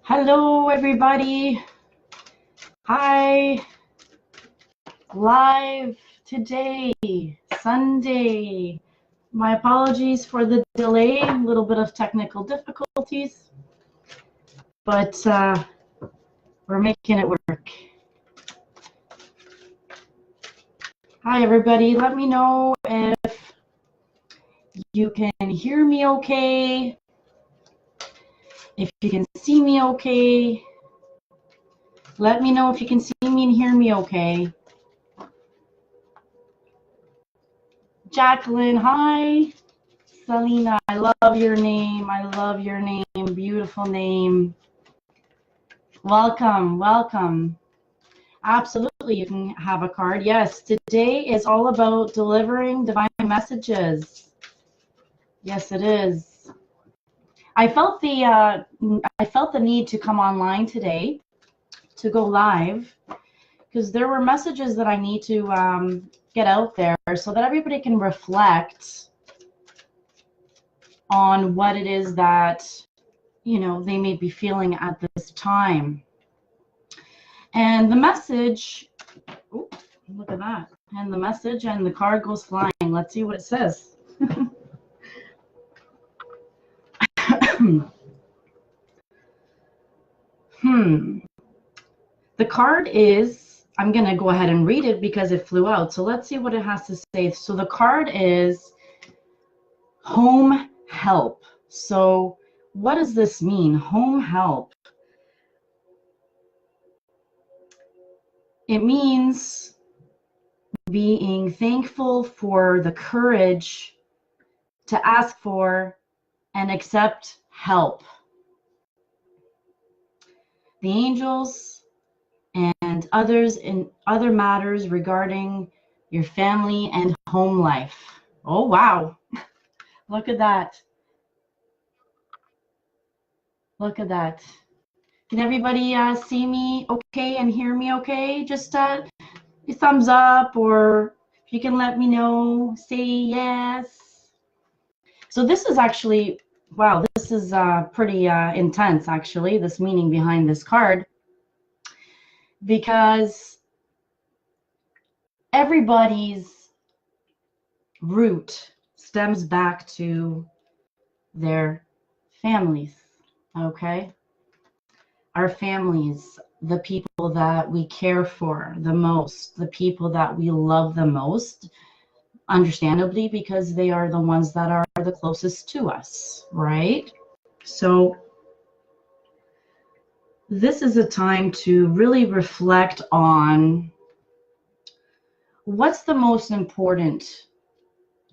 Hello, everybody. Hi. Live today, Sunday. My apologies for the delay, a little bit of technical difficulties, but we're making it work. Hi, everybody. Let me know if you can hear me okay, if you can see me okay. Let me know if you can see me and hear me okay. Jacqueline, hi. Selena, I love your name. I love your name. Beautiful name. Welcome, welcome. Absolutely, you can have a card. Yes, today is all about delivering divine messages. Yes, it is. I felt the need to come online today, to go live, because there were messages that I need to get out there so that everybody can reflect on what it is that, you know, they may be feeling at this time. And the message, oh, look at that. And the message and the card goes flying. Let's see what it says. The card is, I'm going to go ahead and read it because it flew out. So let's see what it has to say. So the card is home help. So what does this mean? Home help. It means being thankful for the courage to ask for and accept help. The angels and others in other matters regarding your family and home life. Oh, wow. Look at that. Look at that. Can everybody see me okay and hear me okay? Just a thumbs up, or if you can let me know, say yes. So this is actually, wow, this is pretty intense, actually, this meaning behind this card, because everybody's root stems back to their families, okay? Our families, the people that we care for the most, the people that we love the most, understandably, because they are the ones that are the closest to us, right? So this is a time to really reflect on what's the most important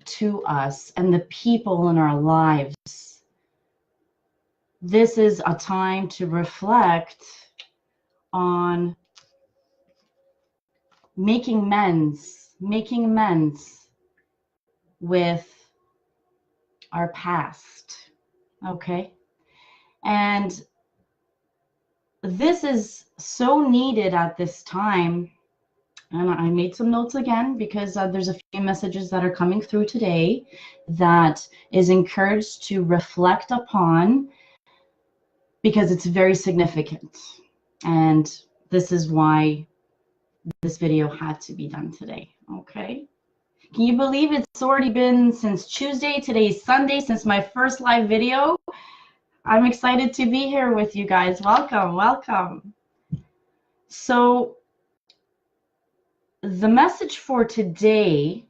to us and the people in our lives. This is a time to reflect on making amends with our past, okay? And this is so needed at this time. And I made some notes again because there's a few messages that are coming through today that is encouraged to reflect upon, because it's very significant. And this is why this video had to be done today, okay? Can you believe it's already been since Tuesday? Today's Sunday, since my first live video. I'm excited to be here with you guys. Welcome, welcome. So the message for today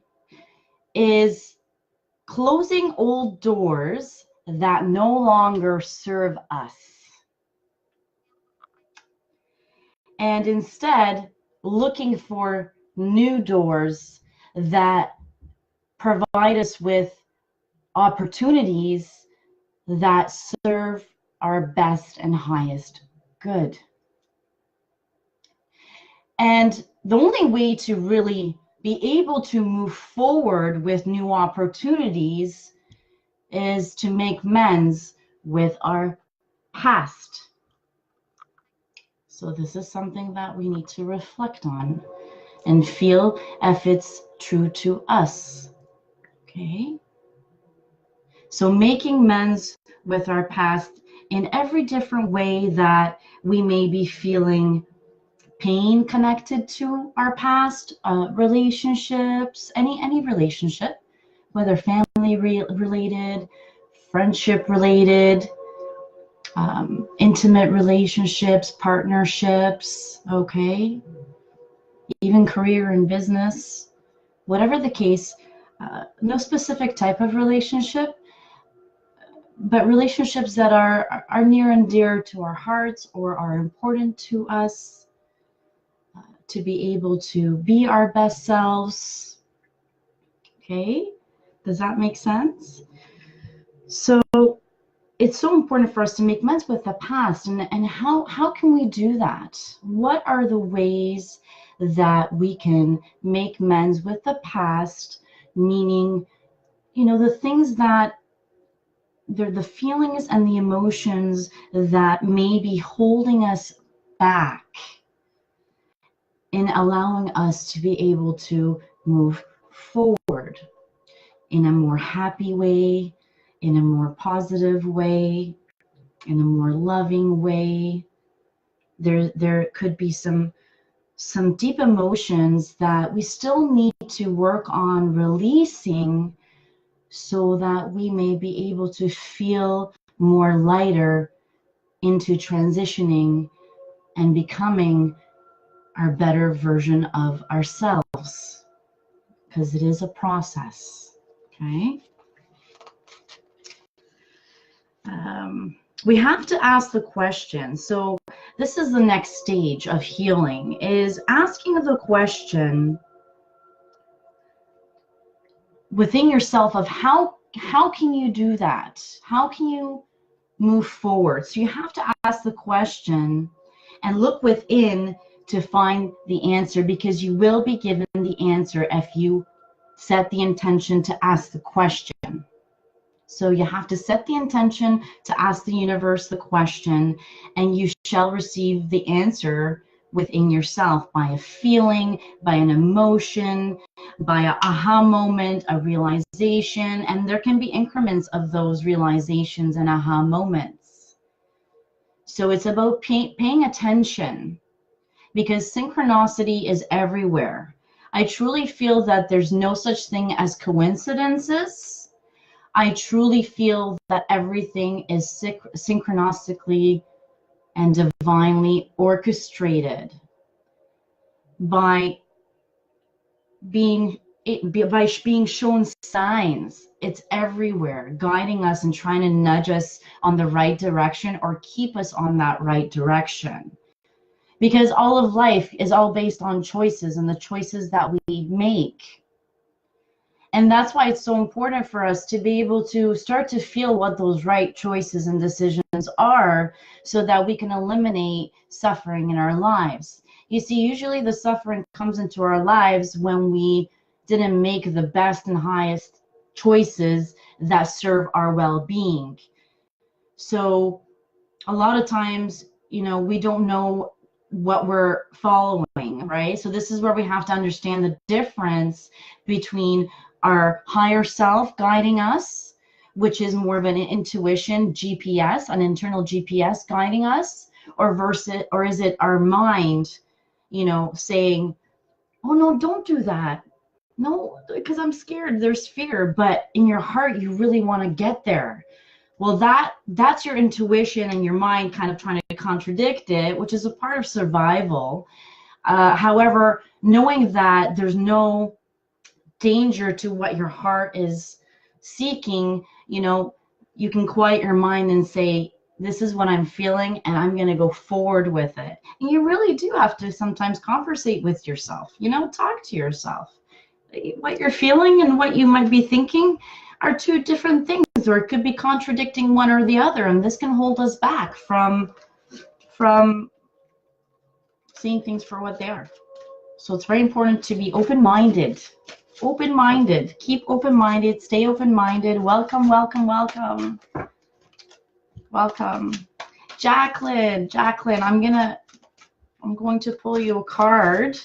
is closing old doors that no longer serve us, and instead looking for new doors that provide us with opportunities that serve our best and highest good. And the only way to really be able to move forward with new opportunities is to make amends with our past. So this is something that we need to reflect on and feel if it's true to us. Okay? So making amends with our past in every different way that we may be feeling pain connected to our past relationships, any relationship, whether family related, friendship related, intimate relationships, partnerships, okay, even career and business, whatever the case, no specific type of relationship, but relationships that are near and dear to our hearts or are important to us, to be able to be our best selves. Okay, does that make sense? So it's so important for us to make amends with the past, and how can we do that? What are the ways that we can make amends with the past, meaning, the things that they're the feelings and the emotions that may be holding us back in allowing us to be able to move forward in a more happy way, in a more positive way, in a more loving way. There could be some deep emotions that we still need to work on releasing so that we may be able to feel more lighter into transitioning and becoming our better version of ourselves, because it is a process. Okay. We have to ask the question. So this is the next stage of healing, is asking the question within yourself of how can you do that? How can you move forward? So you have to ask the question and look within to find the answer, because you will be given the answer if you set the intention to ask the question. So you have to set the intention to ask the universe the question, and you shall receive the answer within yourself by a feeling, by an emotion, by an aha moment, a realization, and there can be increments of those realizations and aha moments. So it's about paying attention, because synchronicity is everywhere. I truly feel that there's no such thing as coincidences. I truly feel that everything is synchronistically and divinely orchestrated by being shown signs. It's everywhere, guiding us and trying to nudge us on the right direction or keep us on that right direction. Because all of life is all based on choices and the choices that we make. And that's why it's so important for us to be able to start to feel what those right choices and decisions are, so that we can eliminate suffering in our lives. You see, usually the suffering comes into our lives when we didn't make the best and highest choices that serve our well-being. So a lot of times, we don't know what we're following, right? So this is where we have to understand the difference between our higher self guiding us, which is more of an intuition GPS, an internal GPS guiding us, or is it our mind, saying, oh no, don't do that. No, because I'm scared. There's fear, but in your heart, you really want to get there. Well, that's your intuition and your mind kind of trying to contradict it, which is a part of survival. However, knowing that there's no danger to what your heart is seeking, you can quiet your mind and say, this is what I'm feeling, and I'm going to go forward with it. And you really do have to sometimes conversate with yourself, talk to yourself. What you're feeling and what you might be thinking are two different things, or it could be contradicting one or the other, and this can hold us back from seeing things for what they are. So it's very important to be open-minded. Keep open-minded, stay open-minded. Welcome. Jacqueline, I'm going to pull you a card,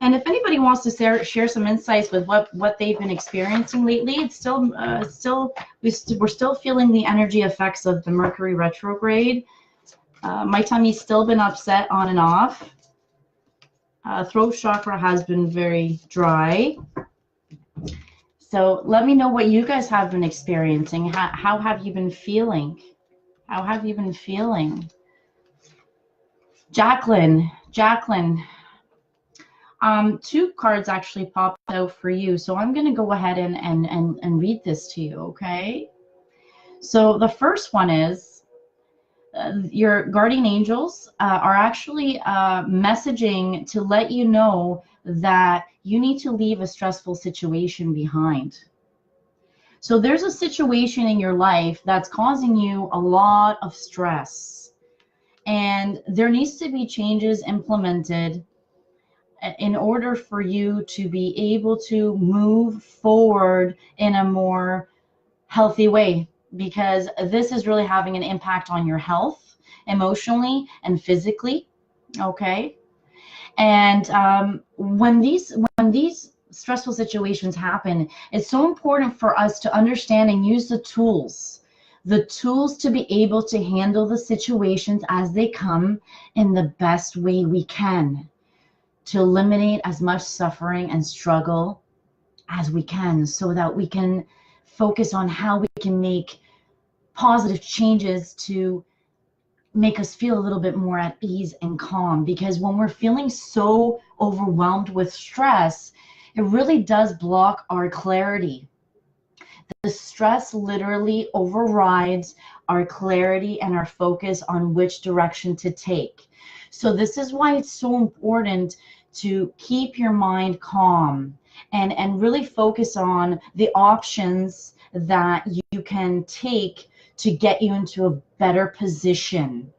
And if anybody wants to share some insights with what they've been experiencing lately, it's we're still feeling the energy effects of the Mercury retrograde. My tummy's still been upset on and off. Throat chakra has been very dry. So let me know what you guys have been experiencing. How have you been feeling? How have you been feeling? Jacqueline, 2 cards actually popped out for you. So I'm going to go ahead and read this to you, okay? So the first one is your guardian angels are actually messaging to let you know that you need to leave a stressful situation behind. So there's a situation in your life that's causing you a lot of stress, and there needs to be changes implemented in order for you to be able to move forward in a more healthy way, because this is really having an impact on your health emotionally and physically, okay? And when these stressful situations happen, it's so important for us to understand and use the tools to be able to handle the situations as they come in the best way we can, to eliminate as much suffering and struggle as we can, so that we can focus on how we can make positive changes to make us feel a little bit more at ease and calm. Because when we're feeling so overwhelmed with stress, it really does block our clarity. The stress literally overrides our clarity and our focus on which direction to take. So this is why it's so important to keep your mind calm and really focus on the options that you can take to get you into a better position.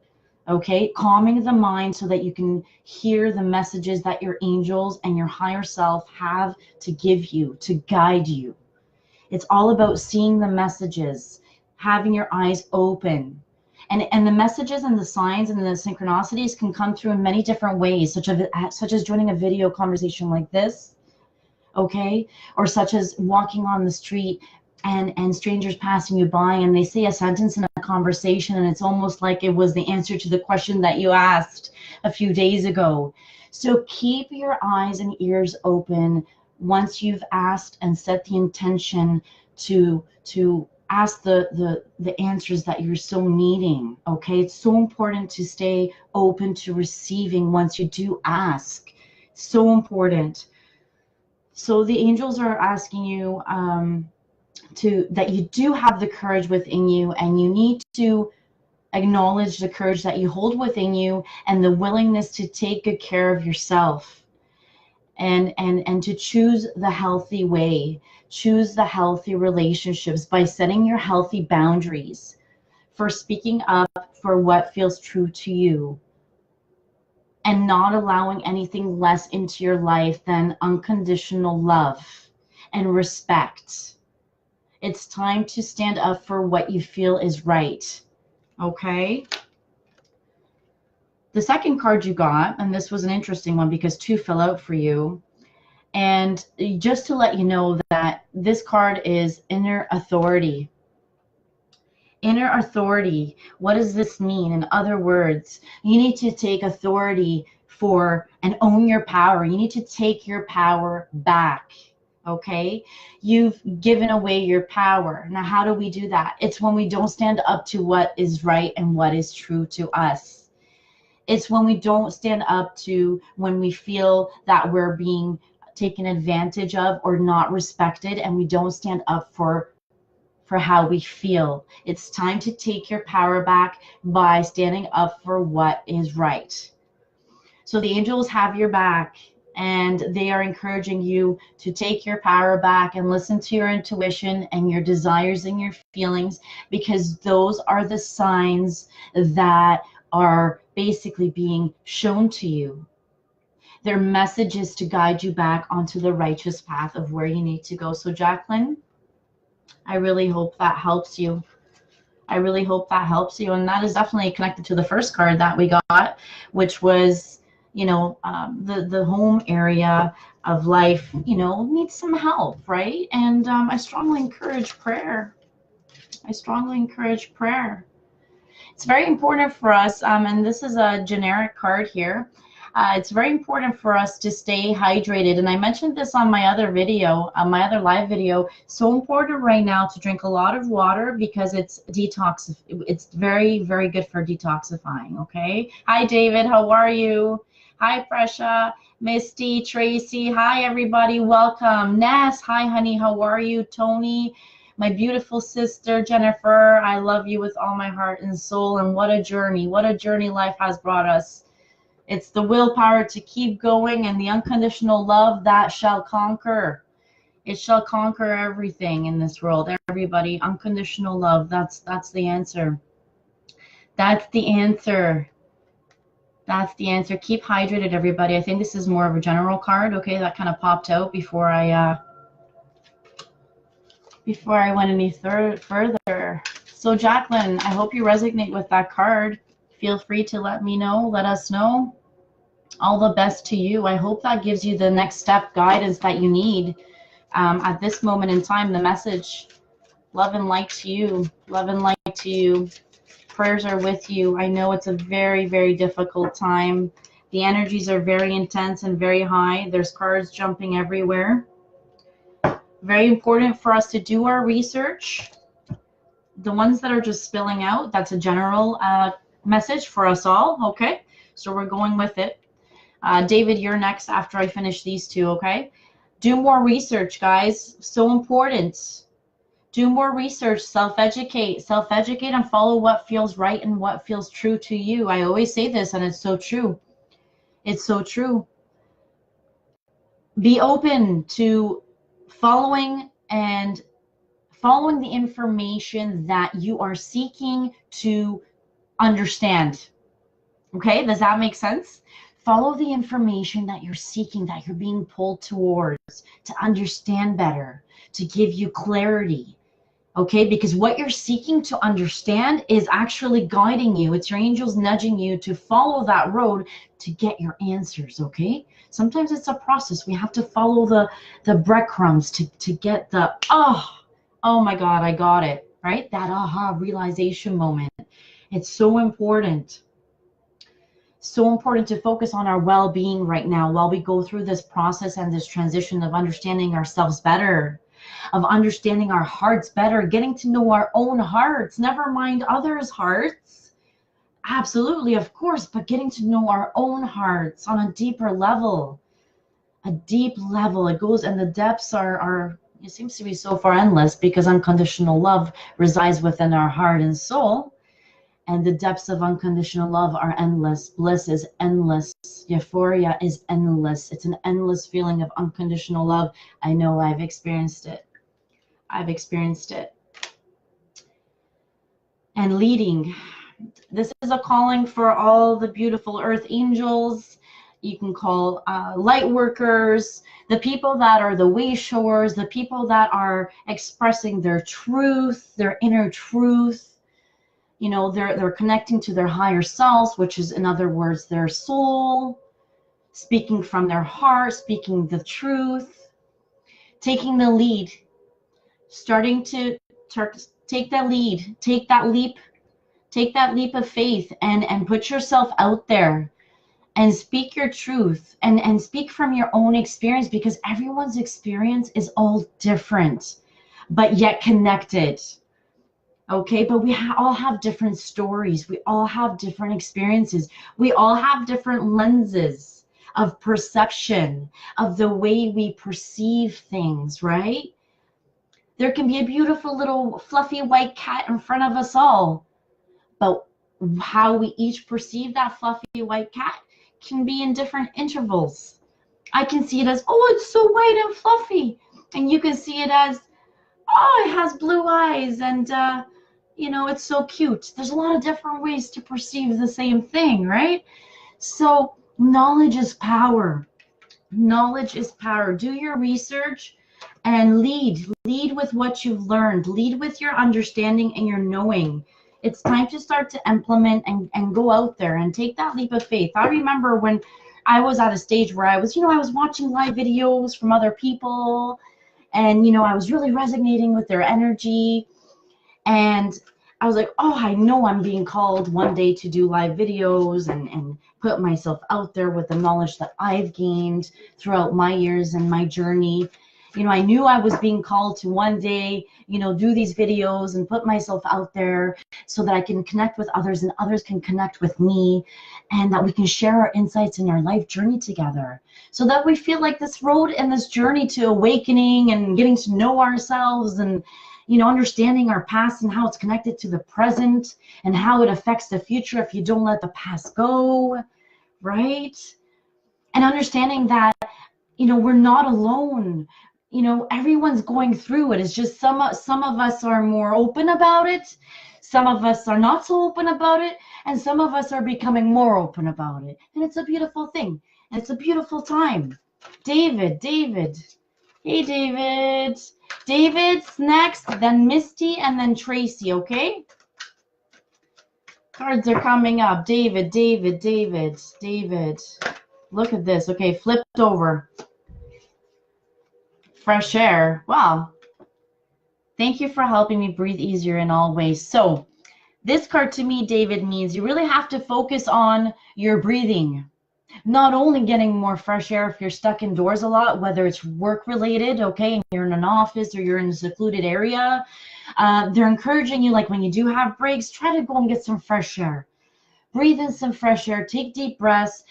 Okay, calming the mind so that you can hear the messages that your angels and your higher self have to give you, to guide you. It's all about seeing the messages, having your eyes open. And the messages and the signs and the synchronicities can come through in many different ways, such as joining a video conversation like this, okay? Or such as walking on the street and strangers passing you by and they say a sentence in a conversation and it's almost like it was the answer to the question that you asked a few days ago. So keep your eyes and ears open once you've asked and set the intention to ask the answers that you're so needing, okay? It's so important to stay open to receiving once you do ask. So important. So the angels are asking you that you do have the courage within you, and you need to acknowledge the courage that you hold within you and the willingness to take good care of yourself and to choose the healthy way, choose the healthy relationships by setting your healthy boundaries, for speaking up for what feels true to you, and not allowing anything less into your life than unconditional love and respect. It's time to stand up for what you feel is right, okay? The second card you got, and this was an interesting one because 2 fell out for you, and just to let you know that this card is inner authority. Inner authority, what does this mean? In other words, you need to take authority for and own your power. You need to take your power back. Okay, you've given away your power. Now, how do we do that? It's when we don't stand up to what is right and what is true to us. It's when we don't stand up to when we feel that we're being taken advantage of or not respected, and we don't stand up for how we feel. It's time to take your power back by standing up for what is right. So the angels have your back, and they are encouraging you to take your power back and listen to your intuition and your desires and your feelings, because those are the signs that are basically being shown to you. They're messages to guide you back onto the righteous path of where you need to go. So Jacqueline, I really hope that helps you. I really hope that helps you. And that is definitely connected to the first card that we got, which was the home area of life, needs some help, right? And I strongly encourage prayer. I strongly encourage prayer. It's very important for us, and this is a generic card here. It's very important for us to stay hydrated. And I mentioned this on my other video, my other live video. So important right now to drink a lot of water because it's detox. It's very, very good for detoxifying. Okay. Hi, David. How are you? Hi, Fresha, Misty, Tracy. Hi, everybody. Welcome. Ness. Hi, honey. How are you? Tony. My beautiful sister, Jennifer, I love you with all my heart and soul. And what a journey life has brought us. It's the willpower to keep going and the unconditional love that shall conquer. It shall conquer everything in this world. Everybody, unconditional love. That's the answer. That's the answer. That's the answer. Keep hydrated, everybody. I think this is more of a general card. Okay, that kind of popped out before I went any further. So Jacqueline, I hope you resonate with that card. Feel free to let me know, let us know. All the best to you. I hope that gives you the next step guidance that you need at this moment in time. The message, love and light to you. Love and light to you. Prayers are with you. I know it's a very, very difficult time. The energies are very intense and very high. There's cards jumping everywhere. Very important for us to do our research. The ones that are just spilling out, that's a general message for us all, okay? So we're going with it. David, you're next after I finish these two, okay? Do more research, guys. So important. Do more research, self-educate and follow what feels right and what feels true to you. I always say this, and it's so true. It's so true. Be open to following the information that you are seeking to understand. Okay, does that make sense? Follow the information that you're seeking, that you're being pulled towards to understand better, to give you clarity. Okay, because what you're seeking to understand is actually guiding you. It's your angels nudging you to follow that road to get your answers, okay? Sometimes it's a process. We have to follow the breadcrumbs to get the, oh my God, I got it, right? That aha realization moment. It's so important. So important to focus on our well-being right now while we go through this process and this transition of understanding ourselves better, of understanding our hearts better, getting to know our own hearts, never mind others' hearts. Absolutely, of course, but getting to know our own hearts on a deeper level. A deep level. It goes, and the depths are it seems to be so far endless because unconditional love resides within our heart and soul. And the depths of unconditional love are endless. Bliss is endless. Euphoria is endless. It's an endless feeling of unconditional love. I know, I've experienced it. I've experienced it. And leading. This is a calling for all the beautiful earth angels. You can call light workers, the people that are the way showers, the people that are expressing their truth, their inner truth. You know, they're connecting to their higher selves, which is, in other words, their soul, speaking from their heart, speaking the truth, taking the lead, starting to take that lead, take that leap of faith and put yourself out there and speak your truth and speak from your own experience, because everyone's experience is all different, but yet connected. Okay, but we all have different stories. We all have different experiences. We all have different lenses of perception, of the way we perceive things, right? There can be a beautiful little fluffy white cat in front of us all, but how we each perceive that fluffy white cat can be in different intervals. I can see it as, oh, it's so white and fluffy. And you can see it as, oh, it has blue eyes and, you know, it's so cute. There's a lot of different ways to perceive the same thing, right? So knowledge is power. Knowledge is power. Do your research and lead. Lead with what you've learned. Lead with your understanding and your knowing. It's time to start to implement and go out there and take that leap of faith. I remember when I was at a stage where I was, I was watching live videos from other people, and, I was really resonating with their energy. And I was like, oh, I know I'm being called one day to do live videos and put myself out there with the knowledge that I've gained throughout my years and my journey. I knew I was being called to one day, do these videos and put myself out there so that I can connect with others and others can connect with me, and that we can share our insights in our life journey together, so that we feel like this road and this journey to awakening and getting to know ourselves and understanding our past and how it's connected to the present and how it affects the future if you don't let the past go, right? And understanding that, we're not alone. Everyone's going through it. It's just some of us are more open about it. Some of us are not so open about it. And some of us are becoming more open about it. And it's a beautiful thing. And it's a beautiful time. David. Hey, David. David's next, then Misty, and then Tracy, okay? Cards are coming up. David. Look at this. Okay, flipped over. Fresh air. Wow. Thank you for helping me breathe easier in all ways. So this card to me, David, means you really have to focus on your breathing. Not only getting more fresh air if you're stuck indoors a lot, whether it's work related, okay, and you're in an office or you're in a secluded area, they're encouraging you, like when you do have breaks, try to go and get some fresh air. Breathe in some fresh air, take deep breaths.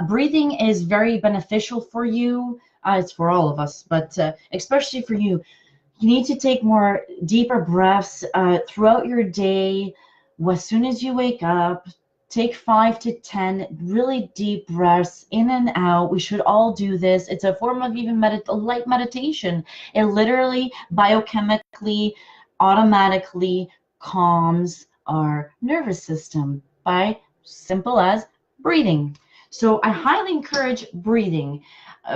Breathing is very beneficial for you. It's for all of us, but especially for you. You need to take more deeper breaths throughout your day. As soon as you wake up, take 5 to 10 really deep breaths in and out. We should all do this. It's a form of even light meditation. It literally biochemically, automatically calms our nervous system by simple as breathing. So I highly encourage breathing.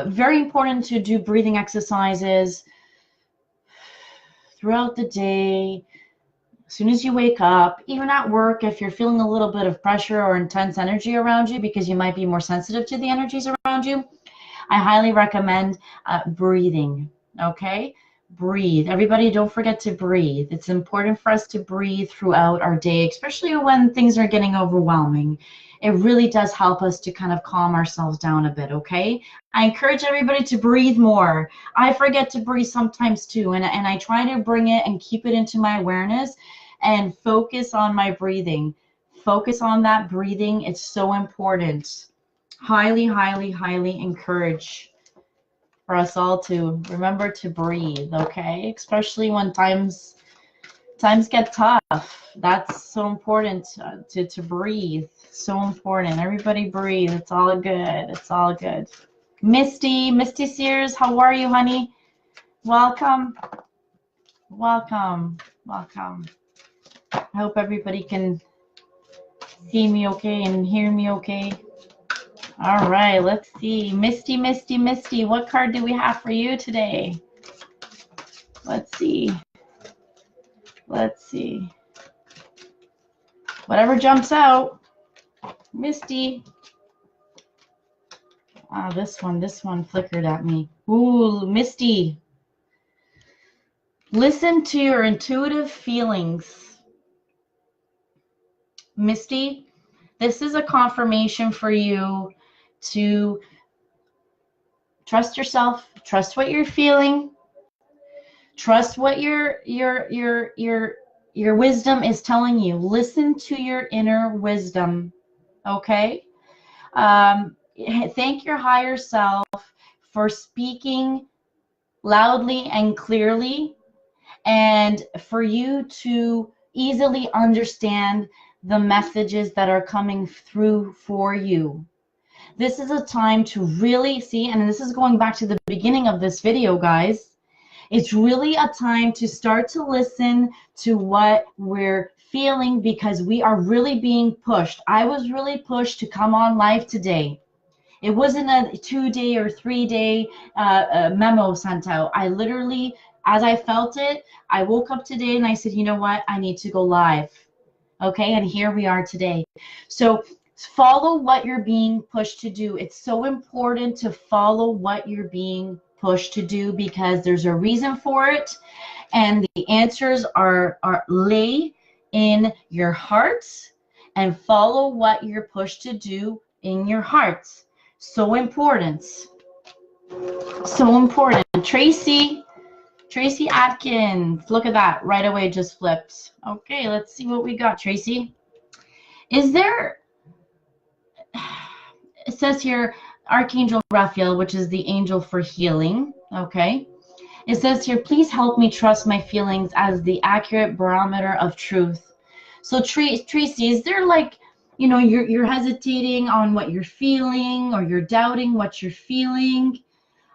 Very important to do breathing exercises throughout the day. As soon as you wake up, even at work, if you're feeling a little bit of pressure or intense energy around you, because you might be more sensitive to the energies around you, I highly recommend breathing, okay? Breathe. Everybody, don't forget to breathe. It's important for us to breathe throughout our day, especially when things are getting overwhelming. It really does help us to kind of calm ourselves down a bit, okay? I encourage everybody to breathe more. I forget to breathe sometimes too, and I try to bring it and keep it into my awareness and focus on my breathing. Focus on that breathing. It's so important. Highly encourage for us all to remember to breathe, okay? Especially when times get tough. That's so important to breathe. So important. Everybody breathe. It's all good. It's all good. Misty Sears, how are you, honey? Welcome. I hope everybody can see me okay and hear me okay. All right, let's see. Misty, what card do we have for you today? Let's see. Whatever jumps out. Misty. This one flickered at me. Ooh, Misty. Listen to your intuitive feelings. Misty, this is a confirmation for you to trust yourself, trust what you're feeling, trust what your wisdom is telling you. Listen to your inner wisdom, okay? Thank your higher self for speaking loudly and clearly, and for you to easily understand the messages that are coming through for you. This is a time to really see, and this is going back to the beginning of this video, guys. It's really a time to start to listen to what we're feeling, because we are really being pushed. I was really pushed to come on live today. It wasn't a 2-day or 3-day memo sent out. I literally, as I felt it, I woke up today and I said, you know what? I need to go live. Okay, and here we are today. So Follow what you're being pushed to do. It's so important to follow what you're being pushed to do because there's a reason for it, and the answers are lay in your heart, and follow what you're pushed to do in your heart. So important. So important. Tracy Atkins, look at that, right away just flipped. Okay, let's see what we got, Tracy. Is there, it says here, Archangel Raphael, which is the angel for healing, okay? It says here, please help me trust my feelings as the accurate barometer of truth. So Tracy, is there like, you know, you're hesitating on what you're feeling, or you're doubting what you're feeling?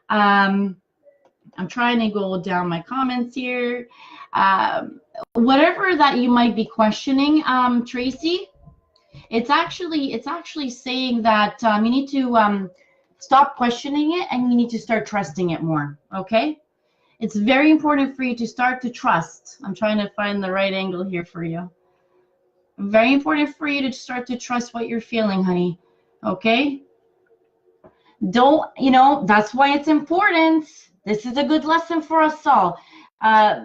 I'm trying to go down my comments here. Whatever that you might be questioning, Tracy, it's actually saying that you need to stop questioning it, and you need to start trusting it more, okay? It's very important for you to start to trust. I'm trying to find the right angle here for you. Very important for you to start to trust what you're feeling, honey, okay? Don't, you know, that's why it's important. This is a good lesson for us all.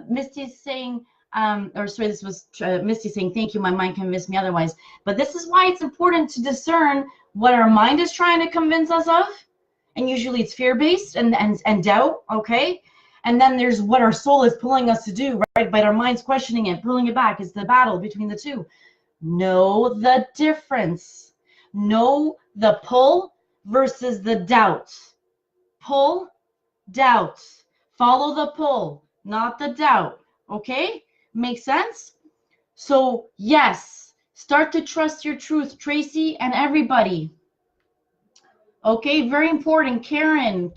Misty's saying, or sorry, this was Misty saying, thank you, my mind convinced me otherwise. But this is why it's important to discern what our mind is trying to convince us of. And usually it's fear-based and doubt, okay? And then there's what our soul is pulling us to do, right? But our mind's questioning it, pulling it back. It's the battle between the two. Know the difference. Know the pull versus the doubt. Pull, doubt. Follow the pull, not the doubt. Okay? Makes sense? So, yes, start to trust your truth, Tracy, and everybody. Okay, very important. Karen,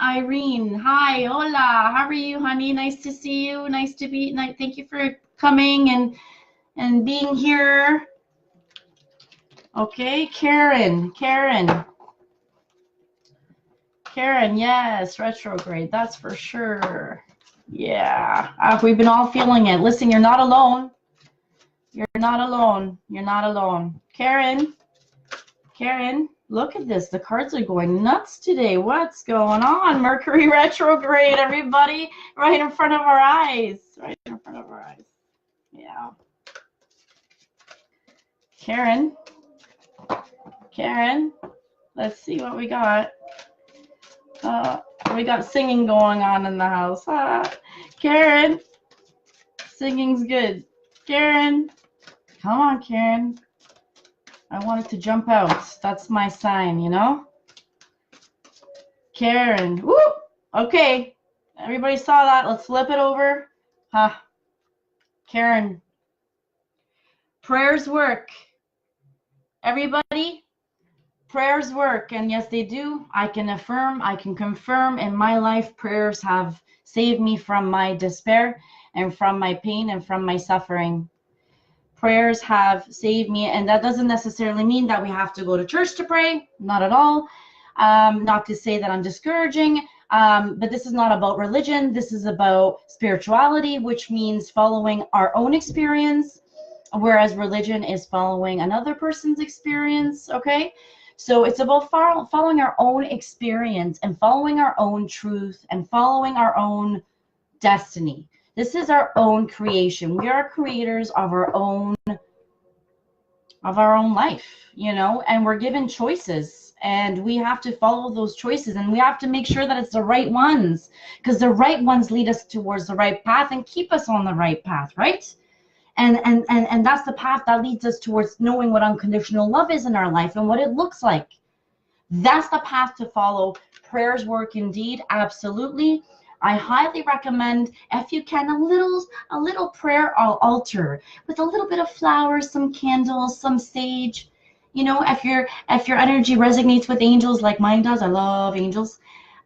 Irene, hi, hola, how are you, honey? Nice to see you. Nice to be. Thank you for coming and being here. Okay, Karen, yes, retrograde, that's for sure. Yeah, we've been all feeling it. Listen, you're not alone. You're not alone. You're not alone. Karen, look at this. The cards are going nuts today. What's going on? Mercury retrograde, everybody, right in front of our eyes. Right in front of our eyes. Yeah. Karen, let's see what we got. We got singing going on in the house. Karen, singing's good. Karen, come on, Karen. I want it to jump out. That's my sign, you know? Karen, woo! Okay, everybody saw that. Let's flip it over. Karen, prayers work. Everybody, prayers work, and yes, they do. I can affirm, I can confirm in my life, prayers have saved me from my despair and from my pain and from my suffering. Prayers have saved me, and that doesn't necessarily mean that we have to go to church to pray, not at all. Not to say that I'm discouraging, but this is not about religion. This is about spirituality, which means following our own experience, whereas religion is following another person's experience, okay? So it's about following our own experience and following our own truth and following our own destiny. This is our own creation. We are creators of our own life, you know, and we're given choices, and we have to follow those choices, and we have to make sure that it's the right ones, because the right ones lead us towards the right path and keep us on the right path, right? And that's the path that leads us towards knowing what unconditional love is in our life and what it looks like. That's the path to follow. Prayers work indeed, absolutely. I highly recommend, if you can, a little prayer altar with a little bit of flowers, some candles, some sage. You know, if your energy resonates with angels like mine does, I love angels.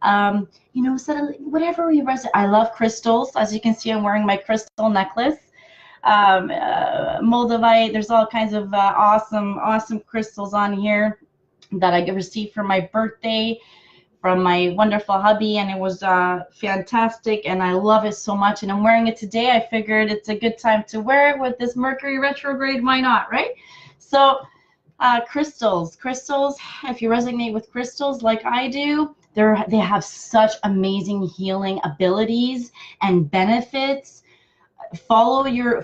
You know, whatever you resonate. I love crystals. As you can see, I'm wearing my crystal necklace. Moldavite. There's all kinds of awesome crystals on here that I received for my birthday from my wonderful hubby, and it was fantastic, and I love it so much, and I'm wearing it today. I figured it's a good time to wear it with this Mercury retrograde. Why not, right? So Crystals. Crystals, if you resonate with crystals like I do, they have such amazing healing abilities and benefits. Follow your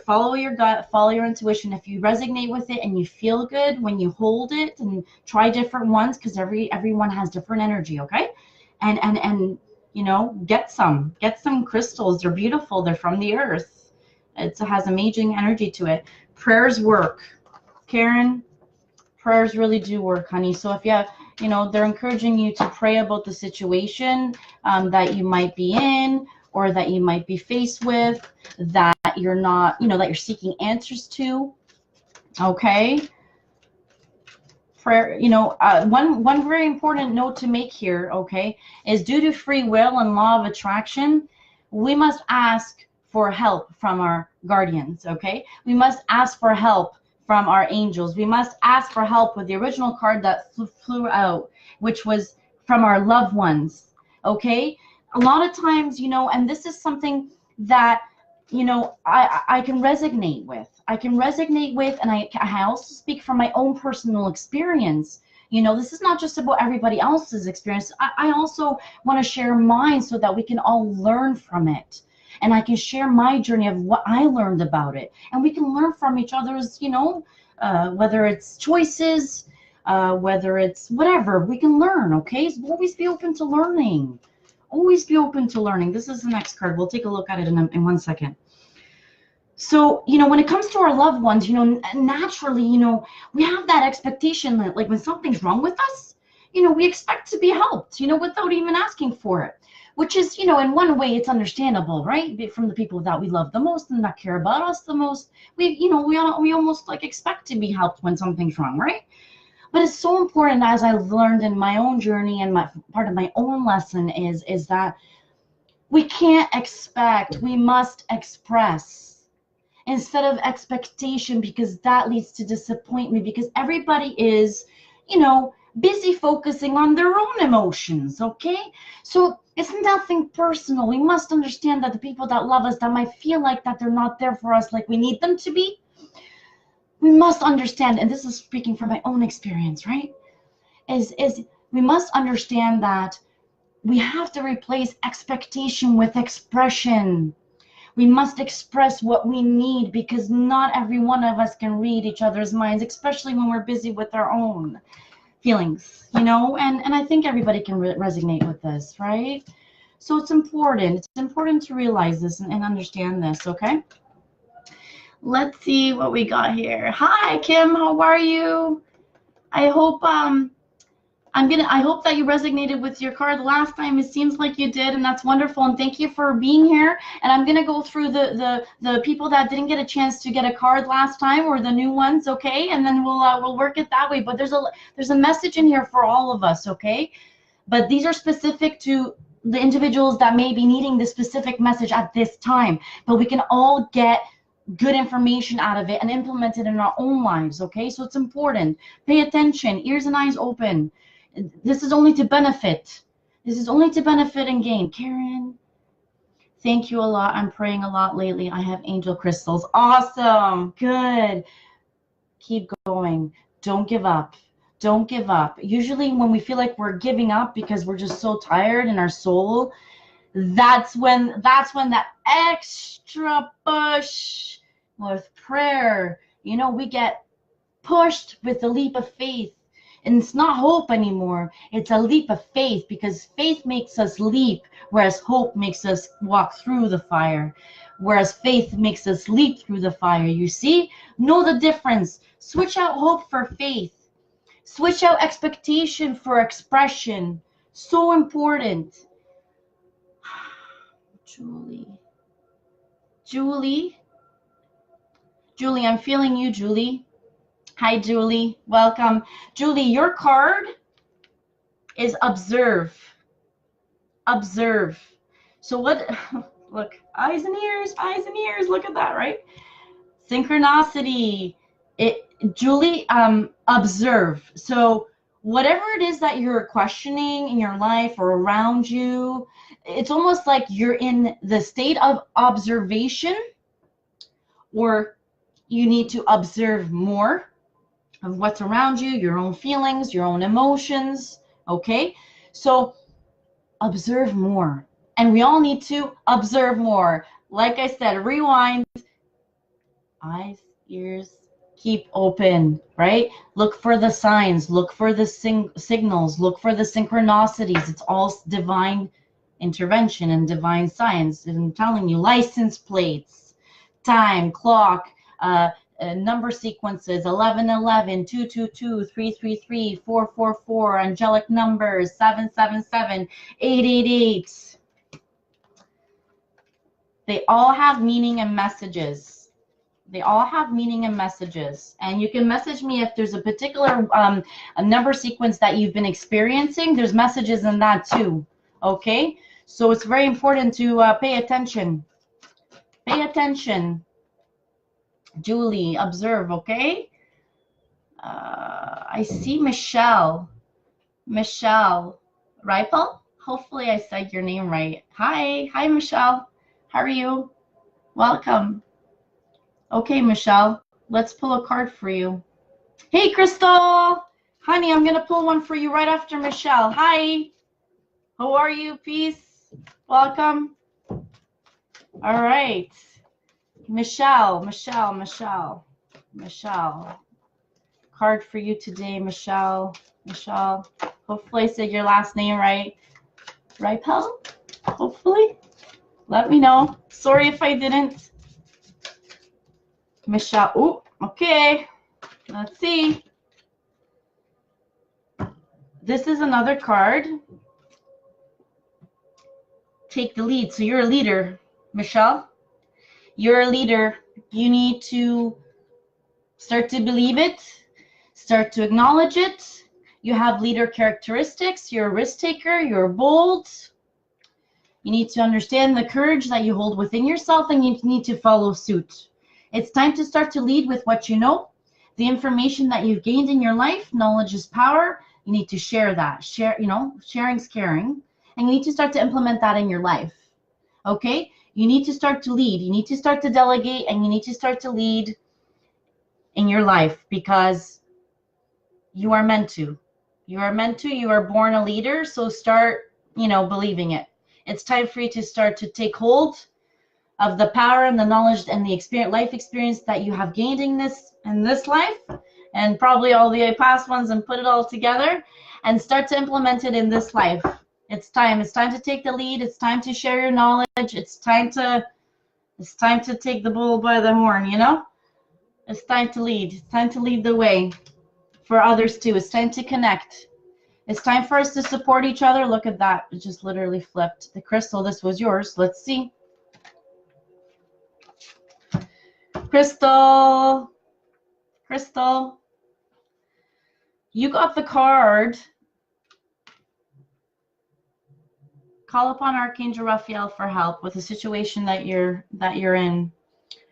gut, follow your intuition. If you resonate with it and you feel good when you hold it, and try different ones, because everyone has different energy, okay? And you know, get some crystals. They're beautiful. They're from the earth. It has amazing energy to it. Prayers work, Karen. Prayers really do work, honey. So if you know, they're encouraging you to pray about the situation that you might be in, or that you might be faced with, that you're not, you know, that you're seeking answers to. Okay. Prayer, you know, one very important note to make here, okay, is due to free will and law of attraction, we must ask for help from our guardians, okay? We must ask for help from our angels. We must ask for help with the original card that flew out, which was from our loved ones, okay? A lot of times, you know, and this is something that, you know, I can resonate with. And I also speak from my own personal experience. You know, this is not just about everybody else's experience. I also want to share mine so that we can all learn from it. And I can share my journey of what I learned about it. And we can learn from each other's, you know, whether it's choices, whether it's whatever, we can learn, okay? So always be open to learning. Always be open to learning. This is the next card. We'll take a look at it in 1 second. So, you know, when it comes to our loved ones, you know, naturally, you know, we have that expectation that, like, when something's wrong with us, you know, we expect to be helped, you know, without even asking for it, which is, you know, in one way, it's understandable, right? From the people that we love the most and that care about us the most, you know, we almost like expect to be helped when something's wrong, right? But it's so important, as I learned in my own journey, and part of my own lesson is that we can't expect, we must express instead of expectation, because that leads to disappointment, because everybody is, you know, busy focusing on their own emotions, okay? So it's nothing personal. We must understand that the people that love us, that might feel like that they're not there for us like we need them to be, we must understand, and this is speaking from my own experience, right? Is we must understand that we have to replace expectation with expression. We must express what we need, because not every one of us can read each other's minds, especially when we're busy with our own feelings, you know, and I think everybody can resonate with this, right? So it's important to realize this and understand this, okay? Let's see what we got here. Hi, Kim, how are you? I hope I hope that you resonated with your card last time. It seems like you did, and that's wonderful. And thank you for being here. And I'm gonna go through the people that didn't get a chance to get a card last time, or the new ones, okay? And then we'll work it that way. But there's a message in here for all of us, okay? But these are specific to the individuals that may be needing this specific message at this time. But we can all get good information out of it and implement it in our own lives, okay? So it's important. Pay attention, ears and eyes open. This is only to benefit. This is only to benefit and gain. Karen, thank you a lot. I'm praying a lot lately. I have angel crystals. Awesome. Good. Keep going. Don't give up. Don't give up. Usually when we feel like we're giving up because we're just so tired in our soul, that's when that extra push with prayer, you know, we get pushed with a leap of faith. And it's not hope anymore. It's a leap of faith, because faith makes us leap, whereas hope makes us walk through the fire. Whereas faith makes us leap through the fire. You see? Know the difference. Switch out hope for faith. Switch out expectation for expression. So important. Julie, I'm feeling you, Julie. Hi, Julie. Welcome. Julie, your card is observe. Observe. So what, look, eyes and ears, look at that, right? Synchronicity. Julie, observe. So whatever it is that you're questioning in your life or around you, it's almost like you're in the state of observation, or you need to observe more. of what's around you, your own feelings, your own emotions. Okay, so observe more. And we all need to observe more. Like I said, rewind, eyes, ears, keep open, right? Look for the signs, look for the signals, look for the synchronicities. It's all divine intervention and divine science. And I'm telling you, license plates, time, clock, number sequences, 1111, 222, 333, 444, angelic numbers, 777, 888. They all have meaning and messages. They all have meaning and messages. And you can message me if there's a particular a number sequence that you've been experiencing. There's messages in that too. Okay? So it's very important to pay attention. Pay attention. Julie, observe, okay? I see Michelle. Michelle Ripple? Hopefully I said your name right. Hi. Hi, Michelle. How are you? Welcome. Okay, Michelle, let's pull a card for you. Hey, Crystal. Honey, I'm going to pull one for you right after Michelle. Hi. How are you? Peace. Welcome. All right. Michelle. Card for you today, Michelle. Hopefully I said your last name right. Right, pal? Hopefully. Let me know. Sorry if I didn't. Michelle. Oh, okay. Let's see. This is another card. Take the lead. So you're a leader, Michelle. You're a leader. You need to start to believe it. Start to acknowledge it. You have leader characteristics. You're a risk taker. You're bold. You need to understand the courage that you hold within yourself, and you need to follow suit. It's time to start to lead with what you know, the information that you've gained in your life. Knowledge is power. You need to share that. Sharing's caring. And you need to start to implement that in your life. Okay? You need to start to lead. You need to start to delegate, and you need to start to lead in your life because you are meant to. You are meant to. You are born a leader, so start, believing it. It's time for you to start to take hold of the power and the knowledge and the life experience that you have gained in this life, and probably all the past ones, and put it all together and start to implement it in this life. It's time to take the lead. It's time to share your knowledge. It's time to take the bull by the horn, It's time to lead. It's time to lead the way for others too. It's time to connect. It's time for us to support each other. Look at that. It just literally flipped. The crystal, this was yours. Let's see. Crystal, you got the card. Call upon Archangel Raphael for help with the situation that you're in.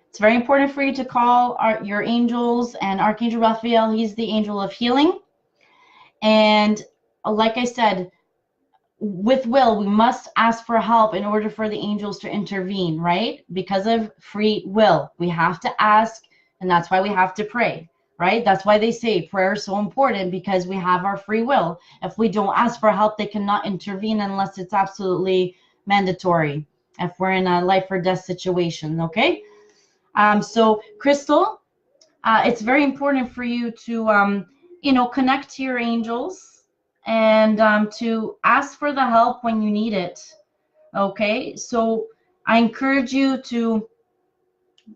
It's very important for you to call your angels and Archangel Raphael. He's the angel of healing. And like I said, with will, we must ask for help in order for the angels to intervene, right? Because of free will. We have to ask, and that's why we have to pray, right? That's why they say prayer is so important, because we have our free will. If we don't ask for help, they cannot intervene unless it's absolutely mandatory, if we're in a life or death situation, okay? So Crystal, it's very important for you to, connect to your angels and to ask for the help when you need it, okay? So I encourage you to,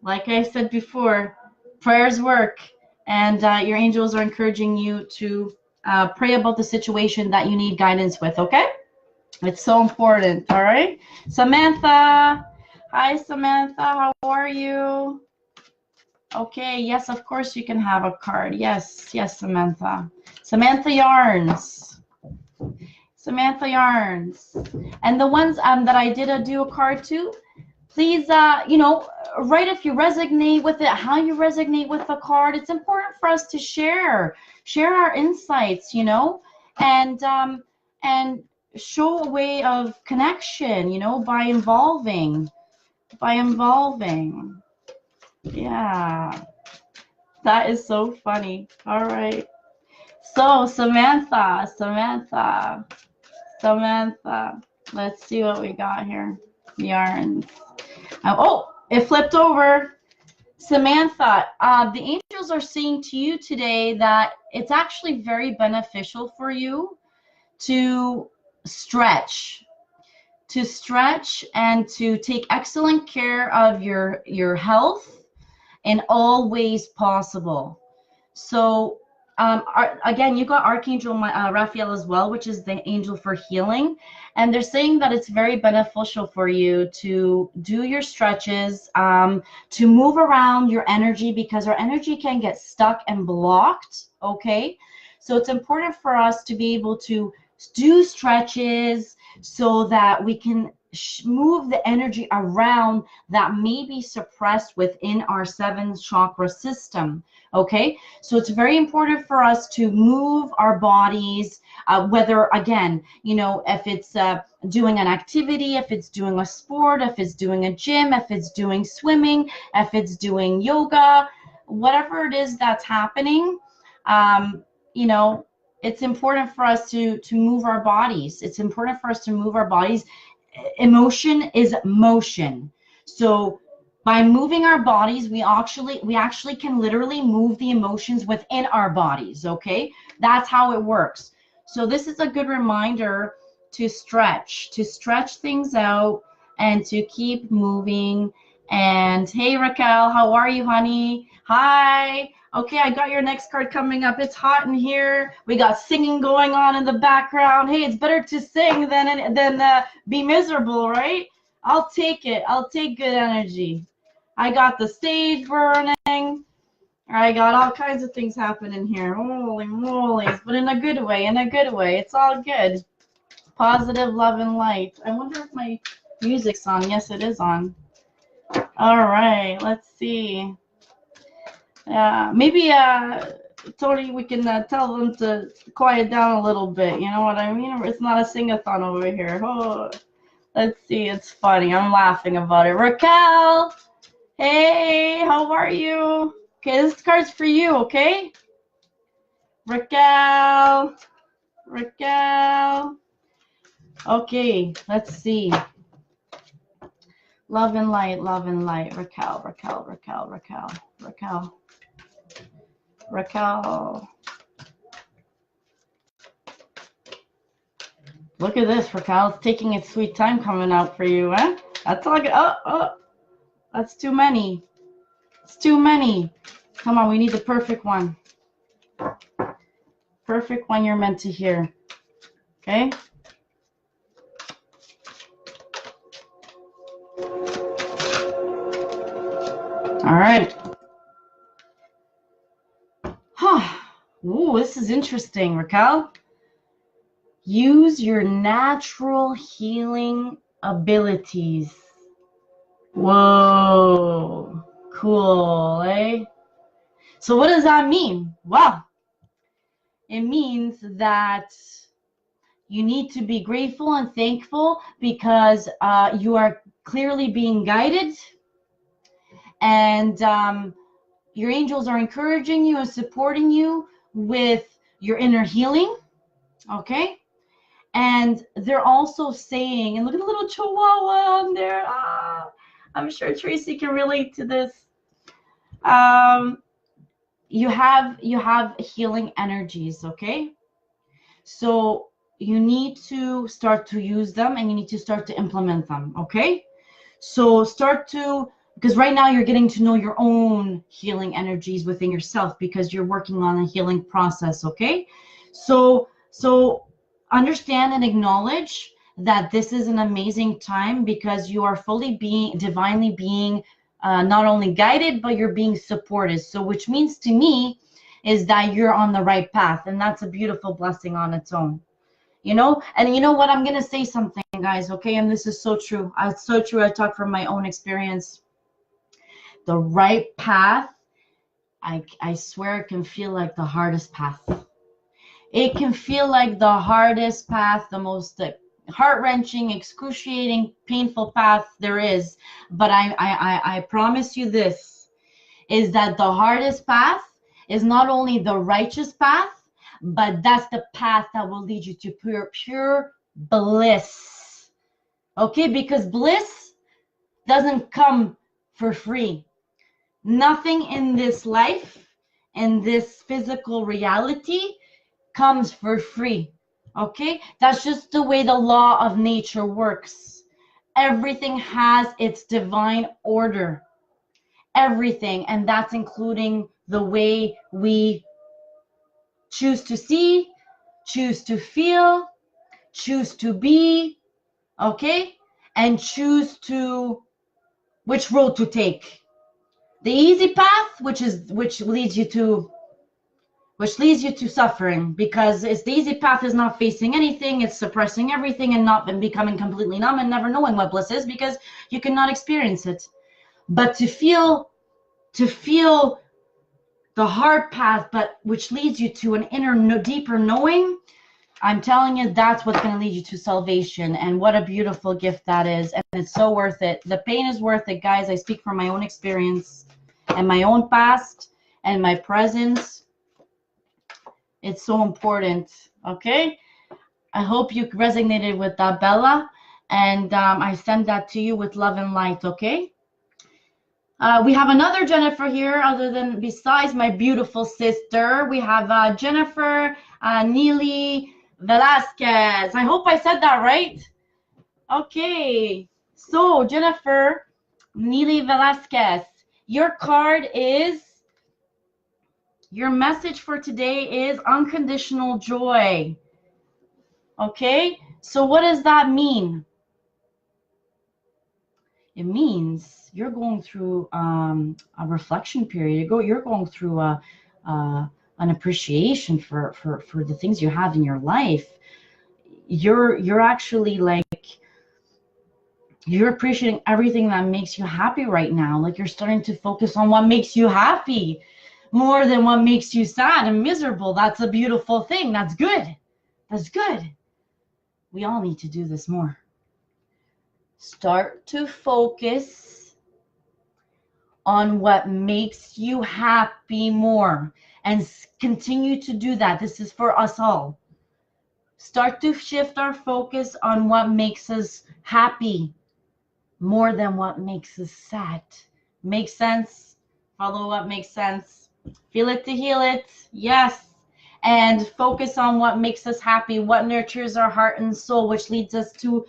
like I said before, prayers work, and your angels are encouraging you to pray about the situation that you need guidance with, okay? It's so important, all right? Samantha. Hi, Samantha. How are you? Okay, yes, of course you can have a card. Yes, Samantha. Samantha Yarns. And the ones that I did do a card to, please, write if you resonate with it, how you resonate with the card. It's important for us to share our insights, and show a way of connection, by involving. Yeah. That is so funny. All right. So Samantha. Let's see what we got here. Yarns. Oh, it flipped over. Samantha, the angels are saying to you today that it's actually very beneficial for you to stretch, and to take excellent care of your health in all ways possible. So again, you got Archangel Raphael as well, which is the angel for healing. And they're saying that it's very beneficial for you to do your stretches, to move around your energy, because our energy can get stuck and blocked, okay? So it's important for us to be able to do stretches so that we can move the energy around that may be suppressed within our 7th chakra system. Okay, so it's very important for us to move our bodies, whether, again, you know, if it's doing an activity, if it's doing a sport, if it's doing a gym, if it's doing swimming, if it's doing yoga, whatever it is that's happening, you know, it's important for us to move our bodies. It's important for us to move our bodies. Emotion is motion. So by moving our bodies, we actually can literally move the emotions within our bodies, okay? That's how it works. So this is a good reminder to stretch things out and to keep moving. And hey, Raquel, how are you, honey? Hi. Okay, I got your next card coming up. It's hot in here. We got singing going on in the background. Hey, it's better to sing than be miserable, right? I'll take it. I'll take good energy. I got the stage burning. I got all kinds of things happening here. Holy moly. But in a good way, It's all good. Positive love and light. I wonder if my music's on. Yes, it is on. All right, let's see. Maybe, Tony, we can tell them to quiet down a little bit. You know what I mean? It's not a sing-a-thon over here. Oh, let's see. It's funny. I'm laughing about it. Raquel! Hey, how are you? Okay, this card's for you, okay? Raquel. Okay, let's see. Love and light. Raquel. Look at this, Raquel. It's taking its sweet time coming out for you, eh? That's all good. Oh. That's too many. It's too many. Come on, we need the perfect one. Perfect one you're meant to hear. Okay? All right. Ooh, this is interesting, Raquel. Use your natural healing abilities. Whoa, cool, eh? So what does that mean? Well, it means that you need to be grateful and thankful because you are clearly being guided, and your angels are encouraging you and supporting you with your inner healing, okay? And they're also saying, and look at the little chihuahua on there. I'm sure Tracy can relate to this. You have healing energies, okay? So you need to start to use them, and you need to start to implement them, okay? So because right now you're getting to know your own healing energies within yourself because you're working on a healing process, okay? So understand and acknowledge that this is an amazing time because you are divinely being not only guided, but you're being supported. So which means to me is that you're on the right path, and that's a beautiful blessing on its own. You know, and you know what? I'm going to say something, guys, okay? And this is so true. It's so true. I talk from my own experience. The right path, I swear it can feel like the hardest path. It can feel like the hardest path, the most heart-wrenching, excruciating, painful path there is. But I promise you this, is that the hardest path is not only the righteous path, but that's the path that will lead you to pure bliss. Okay, because bliss doesn't come for free. Nothing in this life, in this physical reality, comes for free. Okay, that's just the way the law of nature works. Everything has its divine order. Everything, and that's including the way we choose to see, choose to feel, choose to be, okay, and choose to which road to take. The easy path, which leads you to suffering, because it's the easy path is not facing anything, it's suppressing everything and becoming completely numb and never knowing what bliss is, because you cannot experience it. But to feel the hard path, but which leads you to an inner, deeper knowing, I'm telling you, that's what's going to lead you to salvation. And what a beautiful gift that is. And it's so worth it. The pain is worth it, guys. I speak from my own experience and my own past and my present. It's so important. Okay. I hope you resonated with that, Bella. And I send that to you with love and light. Okay. We have another Jennifer here, besides my beautiful sister. We have Jennifer Neely Velasquez. I hope I said that right. Okay, so Jennifer Neely Velasquez, your message for today is unconditional joy. Okay, so what does that mean? It means you're going through a reflection period. You're going through an appreciation for the things you have in your life. You're actually you're appreciating everything that makes you happy right now. Like, you're starting to focus on what makes you happy more than what makes you sad and miserable. That's a beautiful thing. That's good. That's good. We all need to do this more. Start to focus on what makes you happy more, and continue to do that. This is for us all. Start to shift our focus on what makes us happy more than what makes us sad. Makes sense? Follow what makes sense. Feel it to heal it. Yes. And focus on what makes us happy, what nurtures our heart and soul, which leads us to,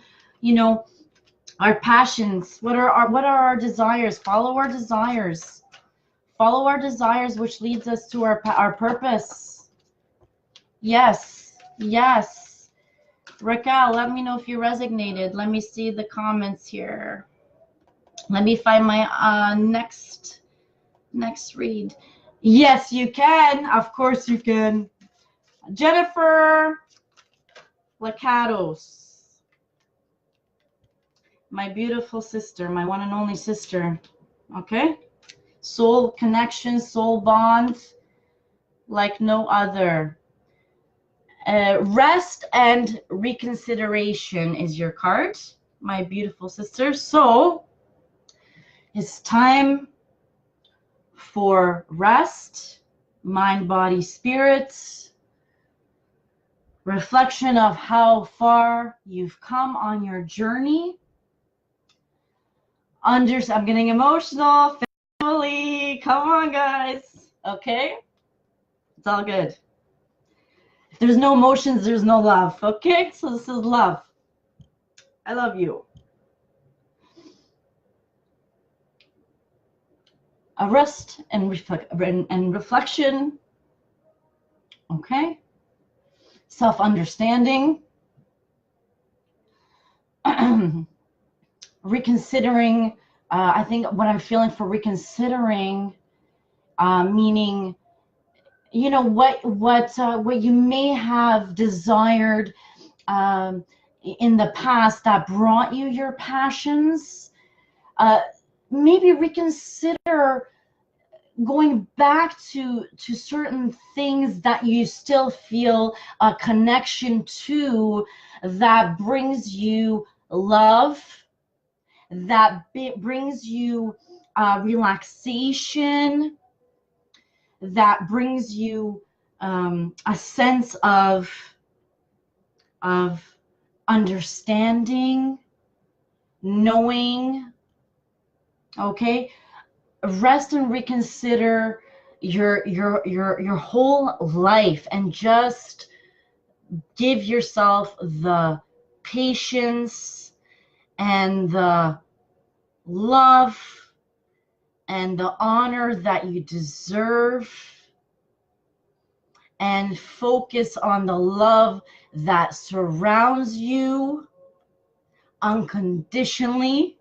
our passions. What are our desires? Follow our desires. Follow our desires, which leads us to our purpose. Yes. Yes. Raquel, let me know if you resonated. Let me see the comments here. Let me find my next read. Yes, you can. Of course you can. Jennifer Lacados. My beautiful sister, my one and only sister. Okay? Soul connection, soul bond like no other. Rest and reconsideration is your card, my beautiful sister. So it's time for rest, mind, body, spirit, reflection of how far you've come on your journey. I'm getting emotional. Family, come on, guys. Okay? It's all good. If there's no emotions, there's no love. Okay? So this is love. I love you. A rest and reflection. Okay? Self-understanding. Reconsidering. I think what I'm feeling for reconsidering, meaning, what you may have desired in the past that brought you your passions. Maybe reconsider going back to certain things that you still feel a connection to, that brings you love, that brings you relaxation, that brings you a sense of understanding, knowing, okay? Rest and reconsider your whole life, and just give yourself the patience and the love and the honor that you deserve, and focus on the love that surrounds you unconditionally,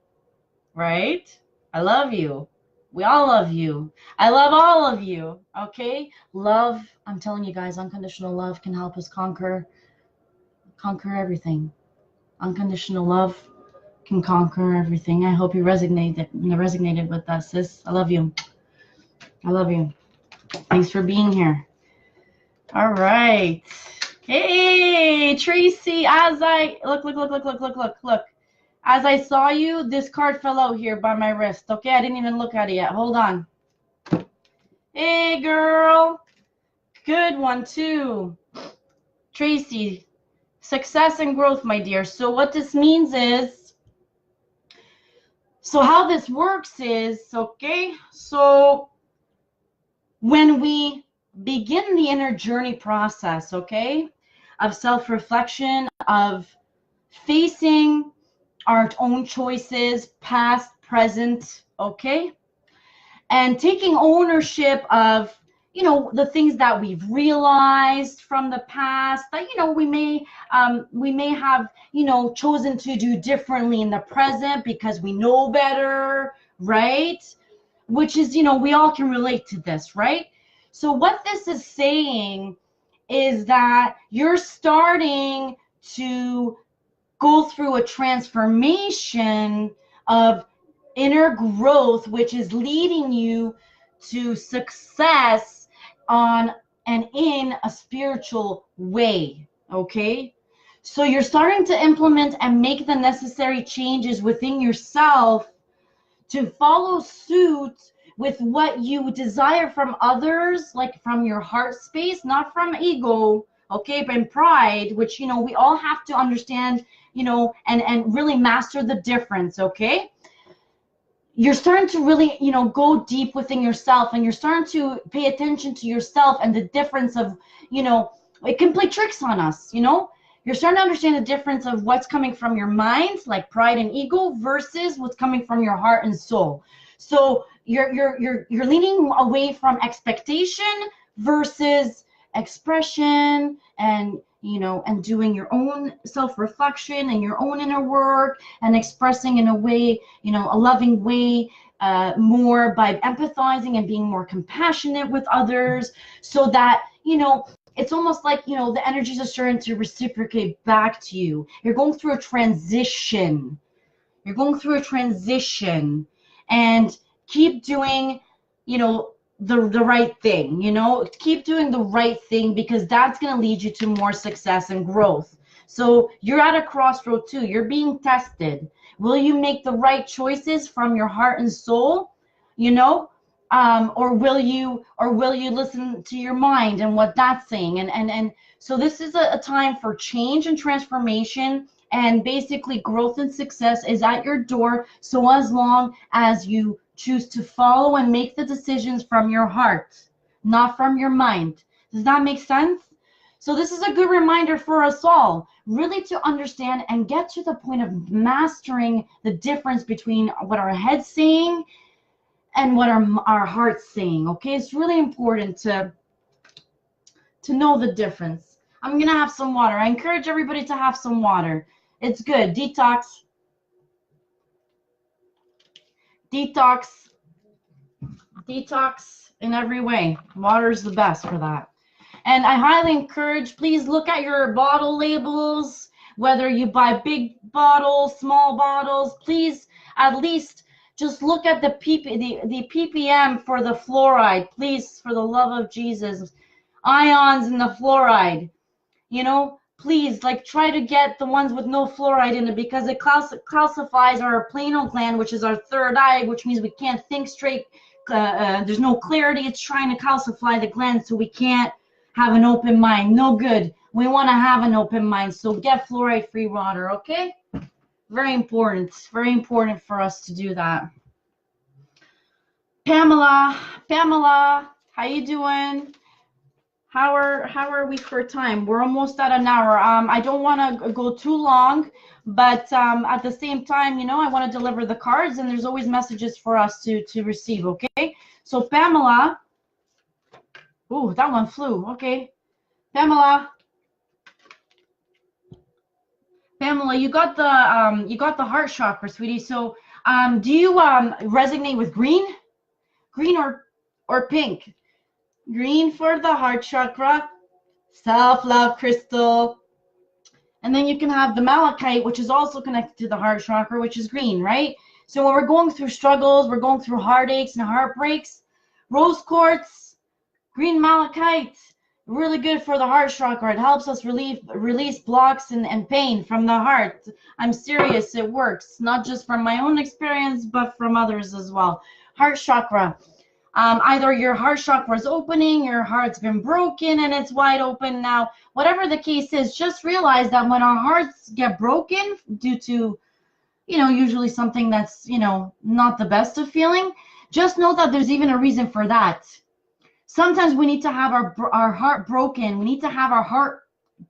right? I love you. We all love you. I love all of you, okay? Love, I'm telling you guys, unconditional love can help us conquer everything. Unconditional love can conquer everything. I hope you resonated with that, sis. I love you. I love you. Thanks for being here. All right. Hey, Tracy, as I look. As I saw you, this card fell out here by my wrist. Okay, I didn't even look at it yet. Hold on. Hey, girl. Good one, too. Tracy, success and growth, my dear. So what this means is, so how this works is, okay, so when we begin the inner journey process, okay, of self-reflection, of facing our own choices, past, present, okay, and taking ownership of, you know, the things that we've realized from the past that, you know, we may have, you know, chosen to do differently in the present because we know better, right? Which is, you know, we all can relate to this, right? So what this is saying is that you're starting to go through a transformation of inner growth, which is leading you to success on and in a spiritual way, okay? So you're starting to implement and make the necessary changes within yourself to follow suit with what you desire from others, like from your heart space, not from ego, okay, but pride, which, you know, we all have to understand, you know, and really master the difference, okay? You're starting to really, you know, go deep within yourself, and you're starting to pay attention to yourself and the difference of, you know, it can play tricks on us, you know? You're starting to understand the difference of what's coming from your mind, like pride and ego, versus what's coming from your heart and soul. So you're leaning away from expectation versus expression, and, you know, and doing your own self-reflection and your own inner work, and expressing in a way, you know, a loving way, more by empathizing and being more compassionate with others, so that, you know, it's almost like, you know, the energies are starting to reciprocate back to you. You're going through a transition. You're going through a transition, and keep doing, you know, the right thing, you know, keep doing the right thing, because that's going to lead you to more success and growth. So you're at a crossroad too. You're being tested. Will you make the right choices from your heart and soul, you know, or will you listen to your mind and what that's saying? And so this is a time for change and transformation, and basically growth and success is at your door. So as long as you choose to follow and make the decisions from your heart, not from your mind. Does that make sense? So this is a good reminder for us all, really to understand and get to the point of mastering the difference between what our head's saying and what our heart's saying, okay? It's really important to know the difference. I'm gonna have some water. I encourage everybody to have some water. It's good. Detox in every way. Water is the best for that. And I highly encourage, please look at your bottle labels, whether you buy big bottles, small bottles, please at least just look at the ppm for the fluoride, please, for the love of Jesus. Ions in the fluoride, you know, please, like, try to get the ones with no fluoride in it, because it calcifies our pineal gland, which is our third eye, which means we can't think straight there's no clarity. It's trying to calcify the glands, so we can't have an open mind. No good. We want to have an open mind. So get fluoride-free water, okay? Very important. Very important for us to do that. Pamela, how you doing? How are we for time? We're almost at an hour. I don't want to go too long, but at the same time, you know, I want to deliver the cards, and there's always messages for us to receive. Okay. So Pamela, ooh, that one flew. Okay, Pamela, you got the heart chakra, sweetie. So do you resonate with green or pink? Green for the heart chakra, self-love crystal. And then you can have the malachite, which is also connected to the heart chakra, which is green, right? So when we're going through struggles, we're going through heartaches and heartbreaks, rose quartz, green malachite, really good for the heart chakra. It helps us release blocks and pain from the heart. I'm serious, it works, not just from my own experience, but from others as well. Heart chakra. Either your heart chakra is opening, your heart's been broken and it's wide open now. Whatever the case is, just realize that when our hearts get broken due to, you know, usually something that's, you know, not the best of feeling, just know that there's even a reason for that. Sometimes we need to have our heart broken. We need to have our heart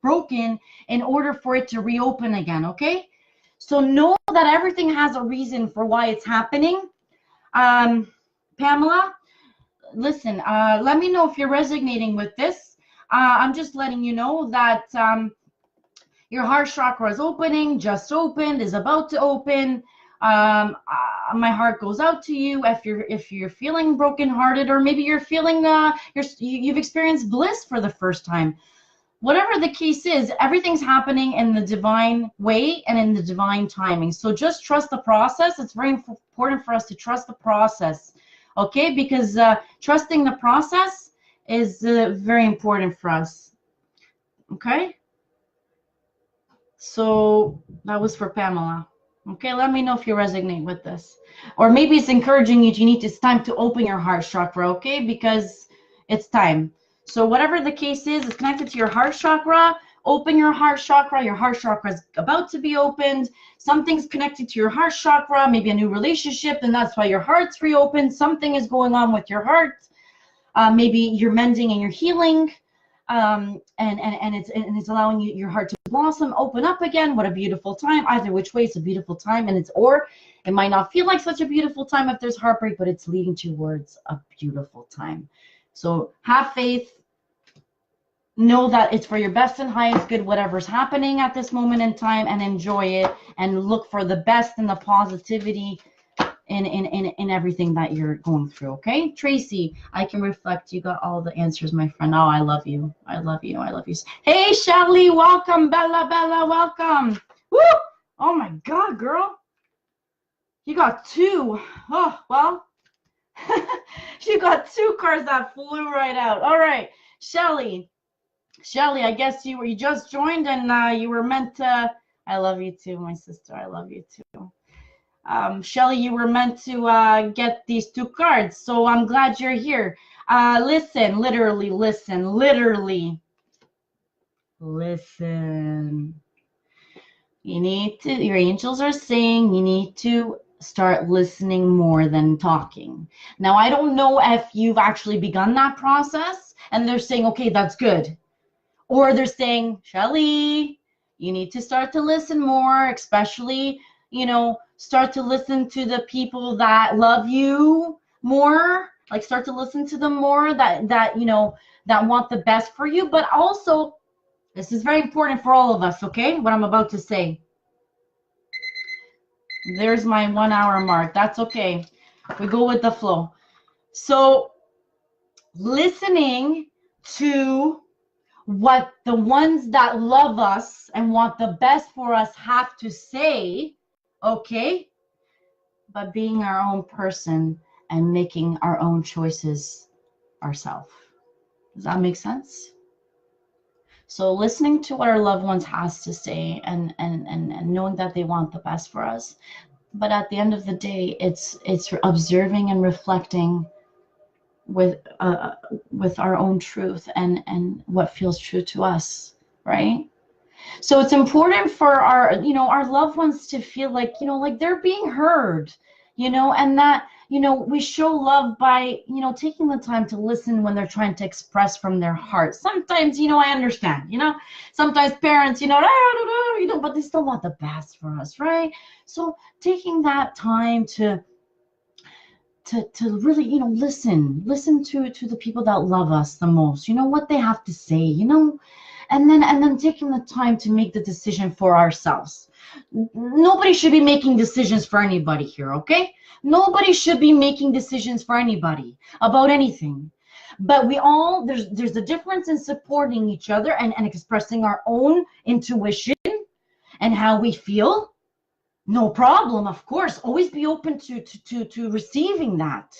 broken in order for it to reopen again, okay? So know that everything has a reason for why it's happening. Pamela, listen, let me know if you're resonating with this. I'm just letting you know that your heart chakra is opening, just opened, is about to open. My heart goes out to you if you're feeling brokenhearted, or maybe you're feeling you've experienced bliss for the first time. Whatever the case is, everything's happening in the divine way and in the divine timing. So just trust the process. It's very important for us to trust the process. Okay, because trusting the process is very important for us. Okay, so that was for Pamela. Okay, let me know if you resonate with this, or maybe it's encouraging you. It's time to open your heart chakra. Okay, because it's time. So whatever the case is, it's connected to your heart chakra. Open your heart chakra. Your heart chakra is about to be opened. Something's connected to your heart chakra, maybe a new relationship, and that's why your heart's reopened. Something is going on with your heart. Maybe you're mending and you're healing, and it's allowing your heart to blossom, open up again. What a beautiful time. Either which way, it's a beautiful time, and it might not feel like such a beautiful time if there's heartbreak, but it's leading towards a beautiful time. So have faith. Know that it's for your best and highest good, whatever's happening at this moment in time, and enjoy it and look for the best and the positivity in everything that you're going through. Okay, Tracy, I can reflect. You got all the answers, my friend. Oh, I love you. I love you. I love you. Hey, Shelly, welcome. Bella, welcome. Woo! Oh my God, girl. You got two. Oh, well, you got two cards that flew right out. All right, Shelly, I guess you just joined and you were meant to. I love you too, my sister. I love you too. Shelly, you were meant to get these two cards, so I'm glad you're here. Listen, literally. You need to, your angels are saying you need to start listening more than talking. Now, I don't know if you've actually begun that process and they're saying, okay, that's good. Or they're saying, Shelly, you need to start to listen more, especially, you know, start to listen to the people that love you more, like start to listen to them more, that you know, that want the best for you. But also, this is very important for all of us, okay, what I'm about to say. There's my 1 hour mark. That's okay. We go with the flow. So listening to what the ones that love us and want the best for us have to say, okay, but being our own person and making our own choices ourselves. Does that make sense? So listening to what our loved ones has to say and knowing that they want the best for us. But at the end of the day, it's observing and reflecting with our own truth and what feels true to us, right? So it's important for our loved ones to feel like, like they're being heard, and that, we show love by, taking the time to listen when they're trying to express from their heart. Sometimes, I understand, sometimes parents, but they still want the best for us, right? So taking that time to really, listen to the people that love us the most, what they have to say, and then taking the time to make the decision for ourselves. Nobody should be making decisions for anybody here, okay? Nobody should be making decisions for anybody about anything. But there's a difference in supporting each other and expressing our own intuition and how we feel. No problem, of course. Always be open to receiving that.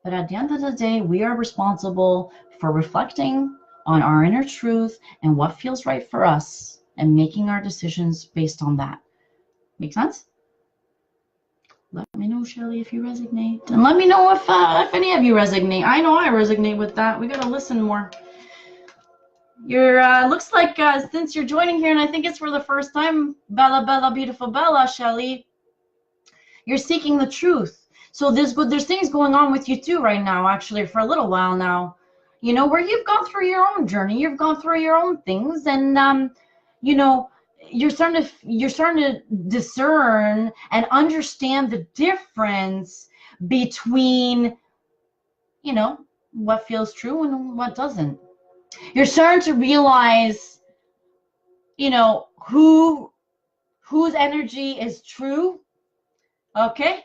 But at the end of the day, we are responsible for reflecting on our inner truth and what feels right for us and making our decisions based on that. Make sense? Let me know, Shelly, if you resonate. And let me know if any of you resonate. I know I resonate with that. We got to listen more. Looks like since you're joining here, and I think it's for the first time, Bella, beautiful Bella, Shelly, you're seeking the truth. So there's things going on with you too right now, actually, for a little while now, where you've gone through your own journey, you've gone through your own things, and you're starting to discern and understand the difference between, what feels true and what doesn't. You're starting to realize, whose energy is true, okay,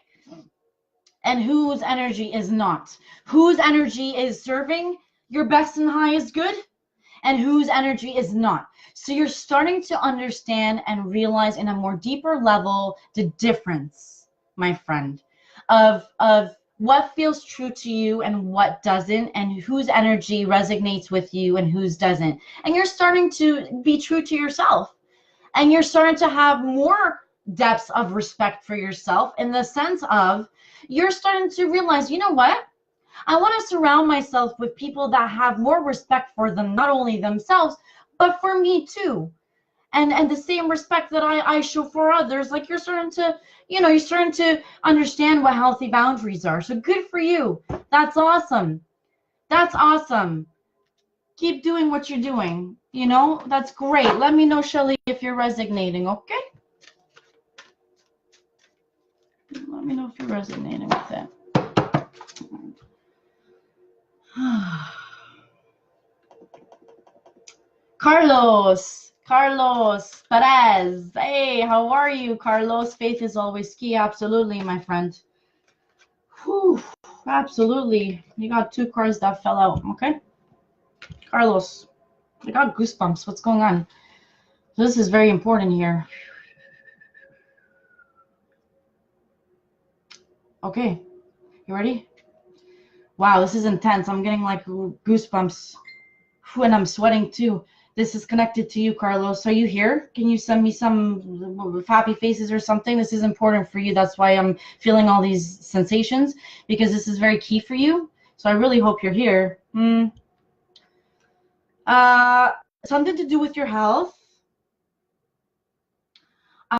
and whose energy is not. Whose energy is serving your best and highest good, and whose energy is not. So you're starting to understand and realize in a more deeper level the difference, my friend, of what feels true to you and what doesn't, and whose energy resonates with you and whose doesn't. And you're starting to be true to yourself. And you're starting to have more depths of respect for yourself, in the sense of you're starting to realize, you know what? I want to surround myself with people that have more respect for them, not only themselves, but for me too. And the same respect that I show for others. Like you're starting to understand what healthy boundaries are. So good for you. That's awesome. That's awesome. Keep doing what you're doing. That's great. Let me know, Shelly, if you're resonating, okay? Let me know if you're resonating with it. Carlos Perez. Hey, how are you, Carlos? Faith is always key. Absolutely, my friend. Whew, absolutely. You got 2 cards that fell out, okay? Carlos, I got goosebumps. What's going on? This is very important here. Okay, you ready? Wow, this is intense. I'm getting like goosebumps. And I'm sweating too. This is connected to you, Carlos. Are you here? Can you send me some happy faces or something? This is important for you. That's why I'm feeling all these sensations, because this is very key for you. So I really hope you're here. Something to do with your health.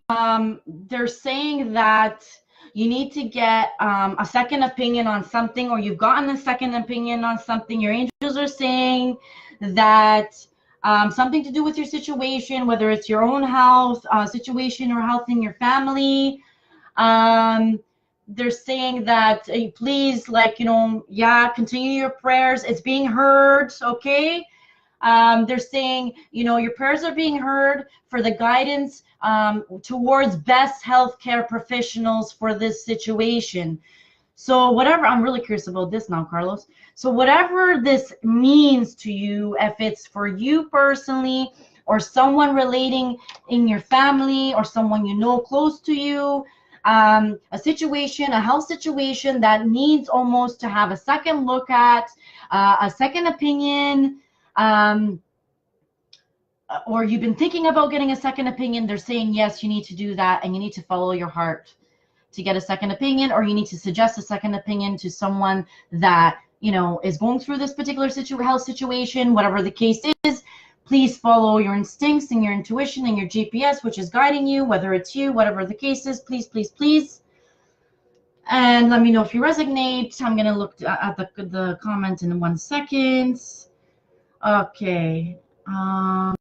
They're saying that you need to get a second opinion on something, or you've gotten a second opinion on something. Your angels are saying that something to do with your situation, whether it's your own health situation or health in your family. They're saying that please, continue your prayers. It's being heard, okay? They're saying, your prayers are being heard for the guidance towards best healthcare professionals for this situation. So whatever, I'm really curious about this now, Carlos. So whatever this means to you, if it's for you personally or someone relating in your family or someone close to you, a situation, a health situation that needs almost to have a second look at, a second opinion, or you've been thinking about getting a second opinion, they're saying, yes, you need to do that, and you need to follow your heart to get a second opinion, or you need to suggest a second opinion to someone that is going through this particular health situation, whatever the case is, please follow your instincts and your intuition and your GPS, which is guiding you, whether it's you, whatever the case is, please, please, please. And let me know if you resonate. I'm going to look at the comment in 1 second. Okay.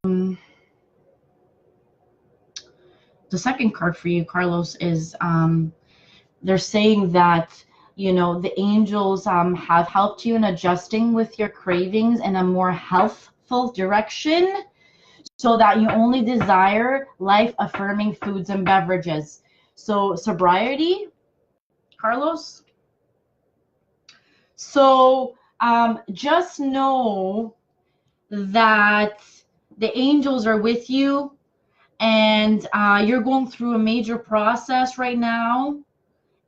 The second card for you, Carlos, is they're saying that, the angels have helped you in adjusting with your cravings in a more healthful direction so that you only desire life-affirming foods and beverages. So sobriety, Carlos. So just know that the angels are with you, and you're going through a major process right now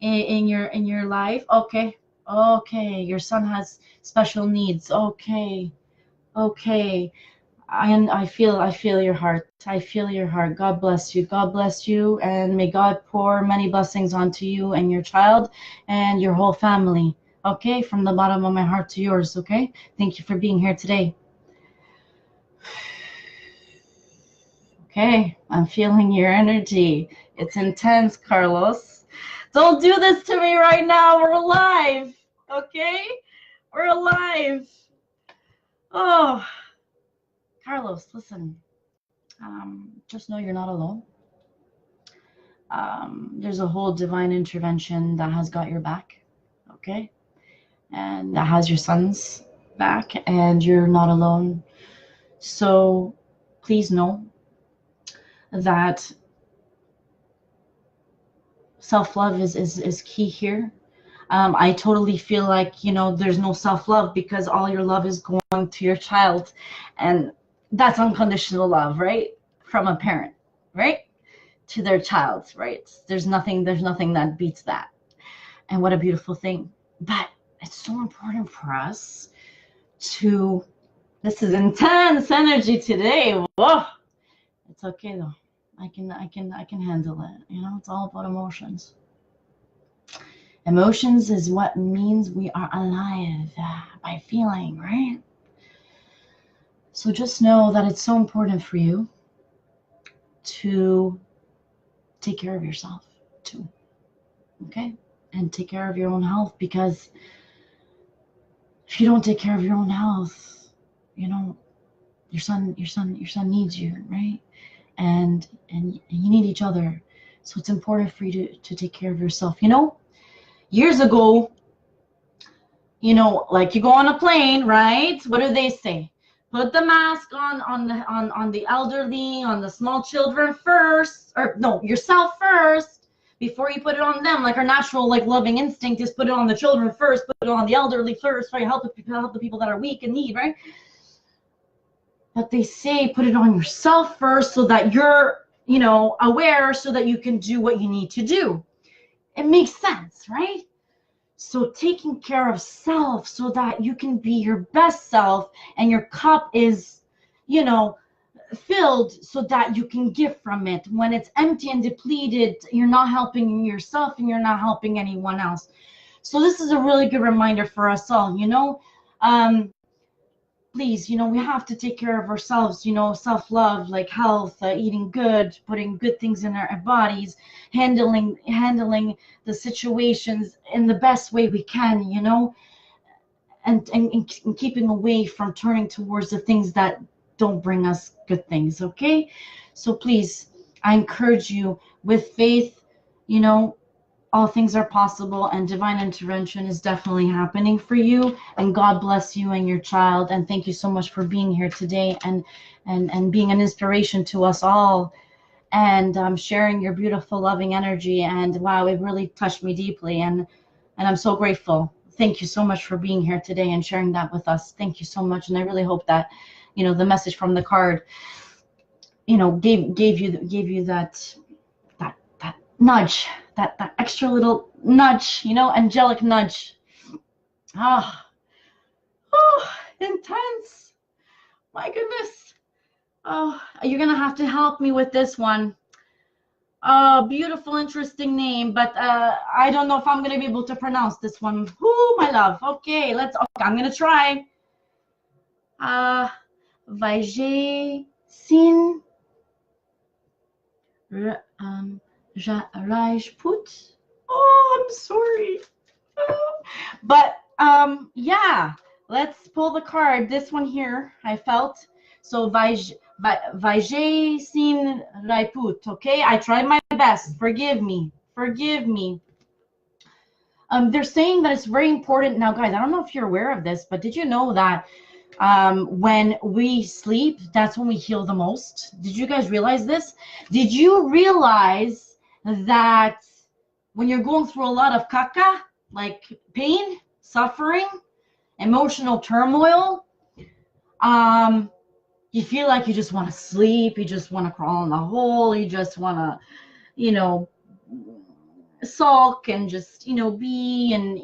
in your life. Okay, your son has special needs. Okay. I feel your heart. I feel your heart. God bless you. God bless you, and may God pour many blessings onto you and your child and your whole family. Okay, from the bottom of my heart to yours. Okay, thank you for being here today. Okay, I'm feeling your energy. It's intense, Carlos. Don't do this to me right now. We're alive. Okay, we're alive. Oh, Carlos, listen. Just know you're not alone. There's a whole divine intervention that has got your back, okay? And that has your son's back, and you're not alone. So please know that self-love is key here. I totally feel like, there's no self-love because all your love is going to your child, and that's unconditional love, right? From a parent, right? To their child, right? There's nothing that beats that. And what a beautiful thing. But it's so important for us to, this is intense energy today. Whoa. It's okay though. I can handle it. It's all about emotions. Emotions is what means we are alive by feeling, right? So just know that it's so important for you to take care of yourself too. Okay? And take care of your own health, because if you don't take care of your own health, your son needs you, right? And you need each other. So it's important for you to take care of yourself. Years ago, like you go on a plane, right? What do they say? Put the mask on the elderly, on the small children first, or no, yourself first before you put it on them. Like our natural, like loving instinct is put it on the children first, put it on the elderly first, right? Help the people that are weak and need, right? But they say put it on yourself first so that you're, aware, so that you can do what you need to do. It makes sense, right? So taking care of self so that you can be your best self and your cup is, filled so that you can give from it. When it's empty and depleted, you're not helping yourself and you're not helping anyone else. So this is a really good reminder for us all, please, we have to take care of ourselves, self-love, like health, eating good, putting good things in our bodies, handling the situations in the best way we can, and keeping away from turning towards the things that don't bring us good things, okay? So please, I encourage you with faith, all things are possible, and divine intervention is definitely happening for you. And God bless you and your child. And thank you so much for being here today and being an inspiration to us all, and sharing your beautiful, loving energy. And wow, it really touched me deeply. And I'm so grateful. Thank you so much for being here today and sharing that with us. Thank you so much. And I really hope that, the message from the card, gave you that nudge, that extra little nudge, angelic nudge. Oh, intense. My goodness. Oh, you're gonna have to help me with this one. Beautiful, interesting name, but I don't know if I'm gonna be able to pronounce this one. Whoo, my love. Okay, I'm gonna try. Vijay Sin Rajput. Oh, I'm sorry. But yeah, let's pull the card. This one here, I felt. So Vijay Sin Rajput. Okay, I tried my best. Forgive me. Forgive me. They're saying that it's very important now, guys. I don't know if you're aware of this, but did you know that when we sleep, that's when we heal the most? Did you guys realize this? Did you realize that when you're going through a lot of caca, like pain, suffering, emotional turmoil, you feel like you just want to sleep, you just want to crawl in the hole, you just want to, you know, sulk and just, be, and,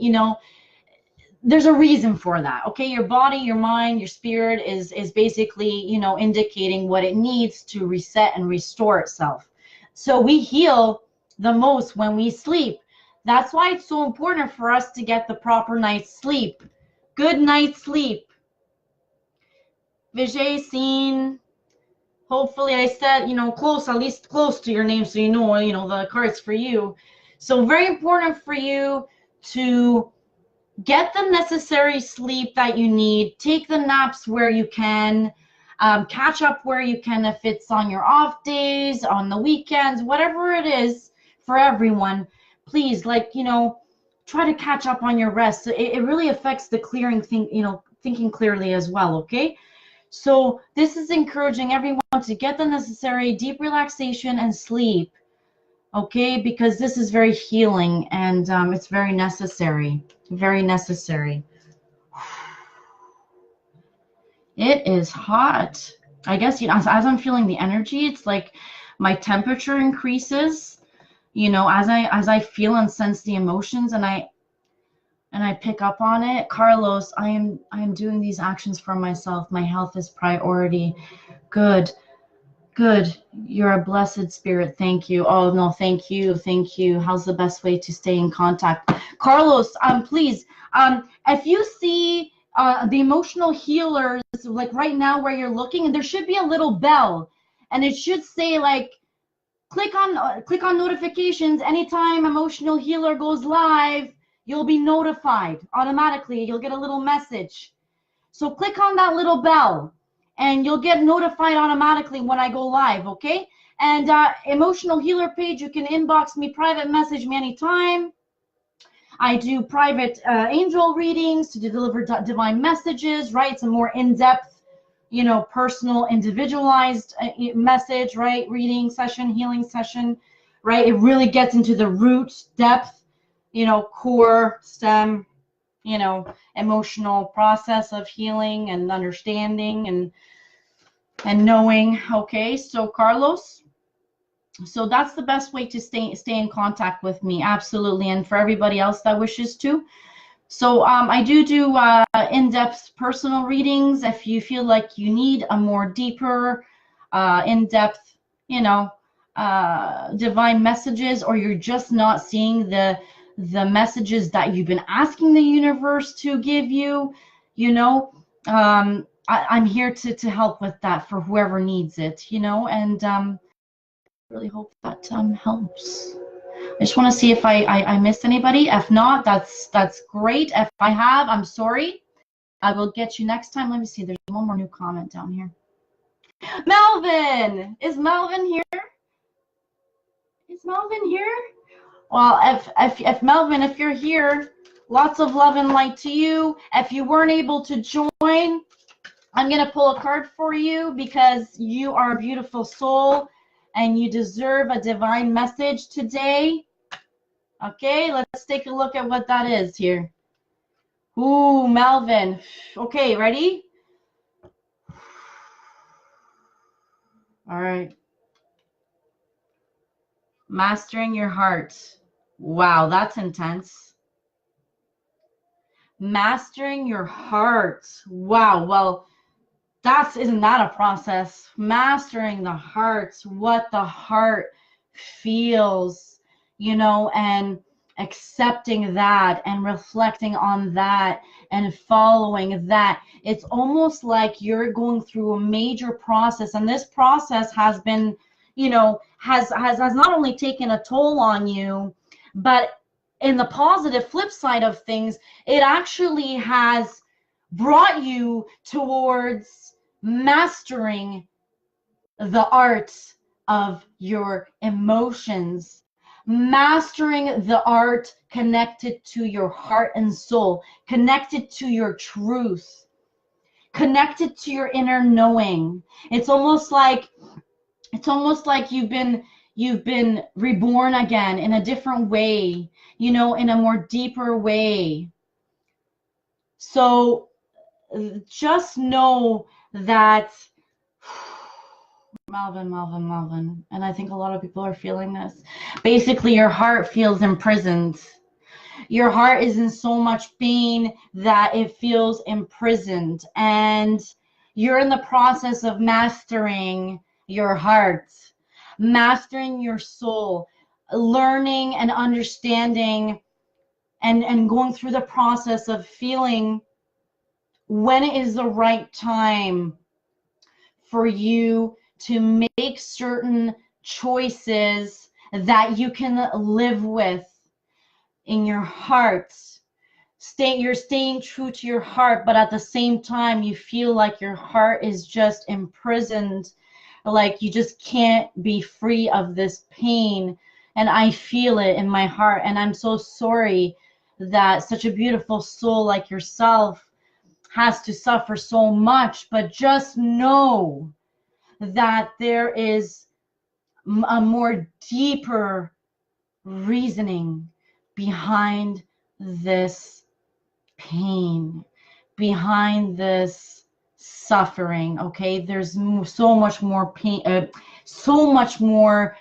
there's a reason for that. Okay, your body, your mind, your spirit is basically, indicating what it needs to reset and restore itself. So we heal the most when we sleep. That's why it's so important for us to get the proper night's sleep. Good night's sleep. Vijay Seen. Hopefully I said, close, at least close to your name, so the card's for you. So very important for you to get the necessary sleep that you need. Take the naps where you can. Catch up where you can if it's on your off days, on the weekends, whatever it is for everyone. Please, try to catch up on your rest. It really affects the thinking clearly as well, okay? So this is encouraging everyone to get the necessary deep relaxation and sleep, okay? Because this is very healing, and it's very necessary. Very necessary. It is hot. I guess, as I'm feeling the energy, it's like my temperature increases, as I feel and sense the emotions, and I pick up on it. Carlos, I am doing these actions for myself. My health is priority. Good. Good. You're a blessed spirit. Thank you. Oh, no, thank you. Thank you. How's the best way to stay in contact? Carlos, please, if you see the emotional healers, like right now where you're looking, and there should be a little bell, and it should say, like, click on notifications. Anytime emotional healer goes live, you'll be notified automatically. You'll get a little message. So click on that little bell, and you'll get notified automatically when I go live, okay? And emotional healer page, you can inbox me, private message me anytime. I do private angel readings to deliver divine messages, right? It's a more in-depth, personal, individualized message, right? Reading session, healing session, right? It really gets into the root depth, core, stem, emotional process of healing and understanding and knowing. Okay, so Carlos, so that's the best way to stay in contact with me, absolutely, and for everybody else that wishes to. So I do in-depth personal readings if you feel like you need a more deeper, in-depth, divine messages, or you're just not seeing the messages that you've been asking the universe to give you. I'm here to help with that for whoever needs it, and really hope that helps. I just want to see if I missed anybody. If not, that's great. If I have, I'm sorry. I will get you next time. Let me see. There's one more new comment down here. Melvin! Is Melvin here? Is Melvin here? Well, if Melvin, if you're here, lots of love and light to you. If you weren't able to join, I'm going to pull a card for you because you are a beautiful soul and you deserve a divine message today. Okay, let's take a look at what that is here. Ooh, Melvin. Okay, ready? All right. Mastering your heart. Wow, that's intense. Mastering your heart. Wow, well, isn't that a process? Mastering the heart, what the heart feels, you know, and accepting that and reflecting on that and following that. It's almost like you're going through a major process, and this process has been, you know, has not only taken a toll on you, but in the positive flip side of things, it actually has brought you towards mastering the art of your emotions, mastering the art connected to your heart and soul, connected to your truth, connected to your inner knowing. It's almost like you've been reborn again in a different way, you know, in a more deeper way. So just know that Melvin, and I think a lot of people are feeling this. Basically, your heart feels imprisoned. Your heart is in so much pain that it feels imprisoned, and you're in the process of mastering your heart, mastering your soul, learning and understanding and going through the process of feeling when it is the right time for you to make certain choices that you can live with in your heart. You're staying true to your heart, but at the same time, you feel like your heart is just imprisoned, like you just can't be free of this pain. And I feel it in my heart, and I'm so sorry that such a beautiful soul like yourself has to suffer so much. But just know that there is a more deeper reasoning behind this pain, behind this suffering. Okay, there's so much more pain, so much more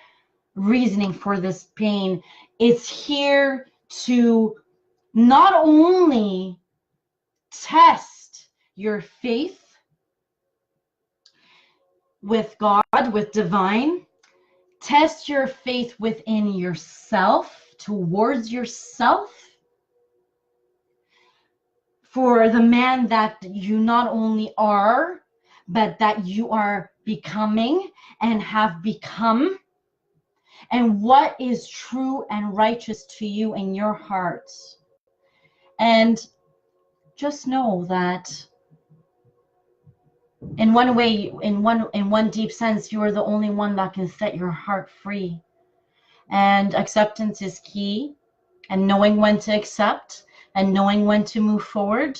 reasoning for this pain. It's here to not only test your faith with God, with divine, test your faith within yourself, towards yourself, for the man that you not only are, but that you are becoming and have become, and what is true and righteous to you in your heart. And just know that in one way, in one deep sense, you are the only one that can set your heart free. And acceptance is key, and knowing when to accept and knowing when to move forward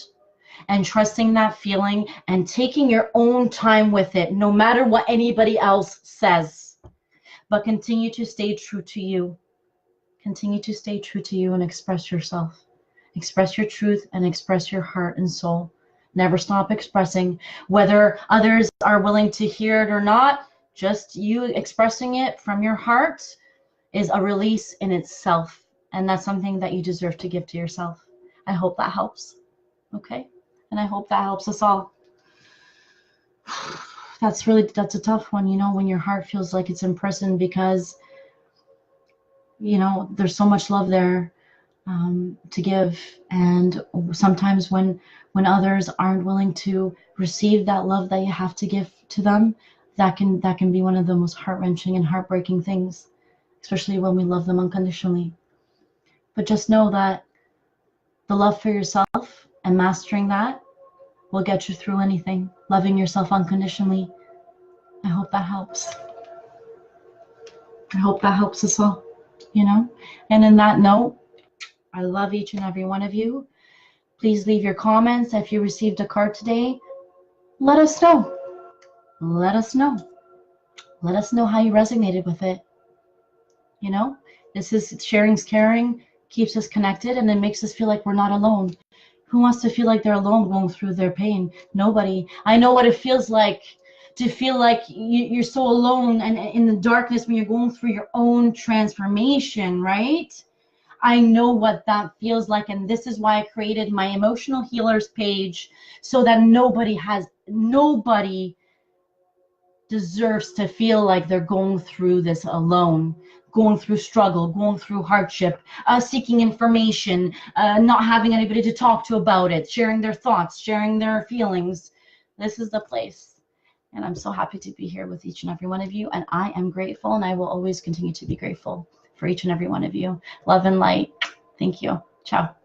and trusting that feeling and taking your own time with it, no matter what anybody else says. But continue to stay true to you. Continue to stay true to you and express yourself. Express your truth and express your heart and soul. Never stop expressing, whether others are willing to hear it or not. Just you expressing it from your heart is a release in itself, and that's something that you deserve to give to yourself. I hope that helps. Okay, and I hope that helps us all. That's a tough one, you know, when your heart feels like it's imprisoned, because you know there's so much love there to give, and sometimes when others aren't willing to receive that love that you have to give to them, that can be one of the most heart-wrenching and heartbreaking things, especially when we love them unconditionally. But just know that the love for yourself and mastering that will get you through anything. Loving yourself unconditionally. I hope that helps. I hope that helps us all, you know? And in that note, I love each and every one of you. Please leave your comments. If you received a card today, let us know. Let us know. Let us know how you resonated with it. You know, this is sharing's caring, keeps us connected, and it makes us feel like we're not alone. Who wants to feel like they're alone going through their pain? Nobody. I know what it feels like to feel like you're so alone and in the darkness when you're going through your own transformation, right? I know what that feels like, and this is why I created my Emotional Healers page, so that nobody deserves to feel like they're going through this alone. going through struggle, going through hardship, seeking information, not having anybody to talk to about it, sharing their thoughts, sharing their feelings. This is the place. And I'm so happy to be here with each and every one of you. And I am grateful, and I will always continue to be grateful for each and every one of you. Love and light. Thank you. Ciao.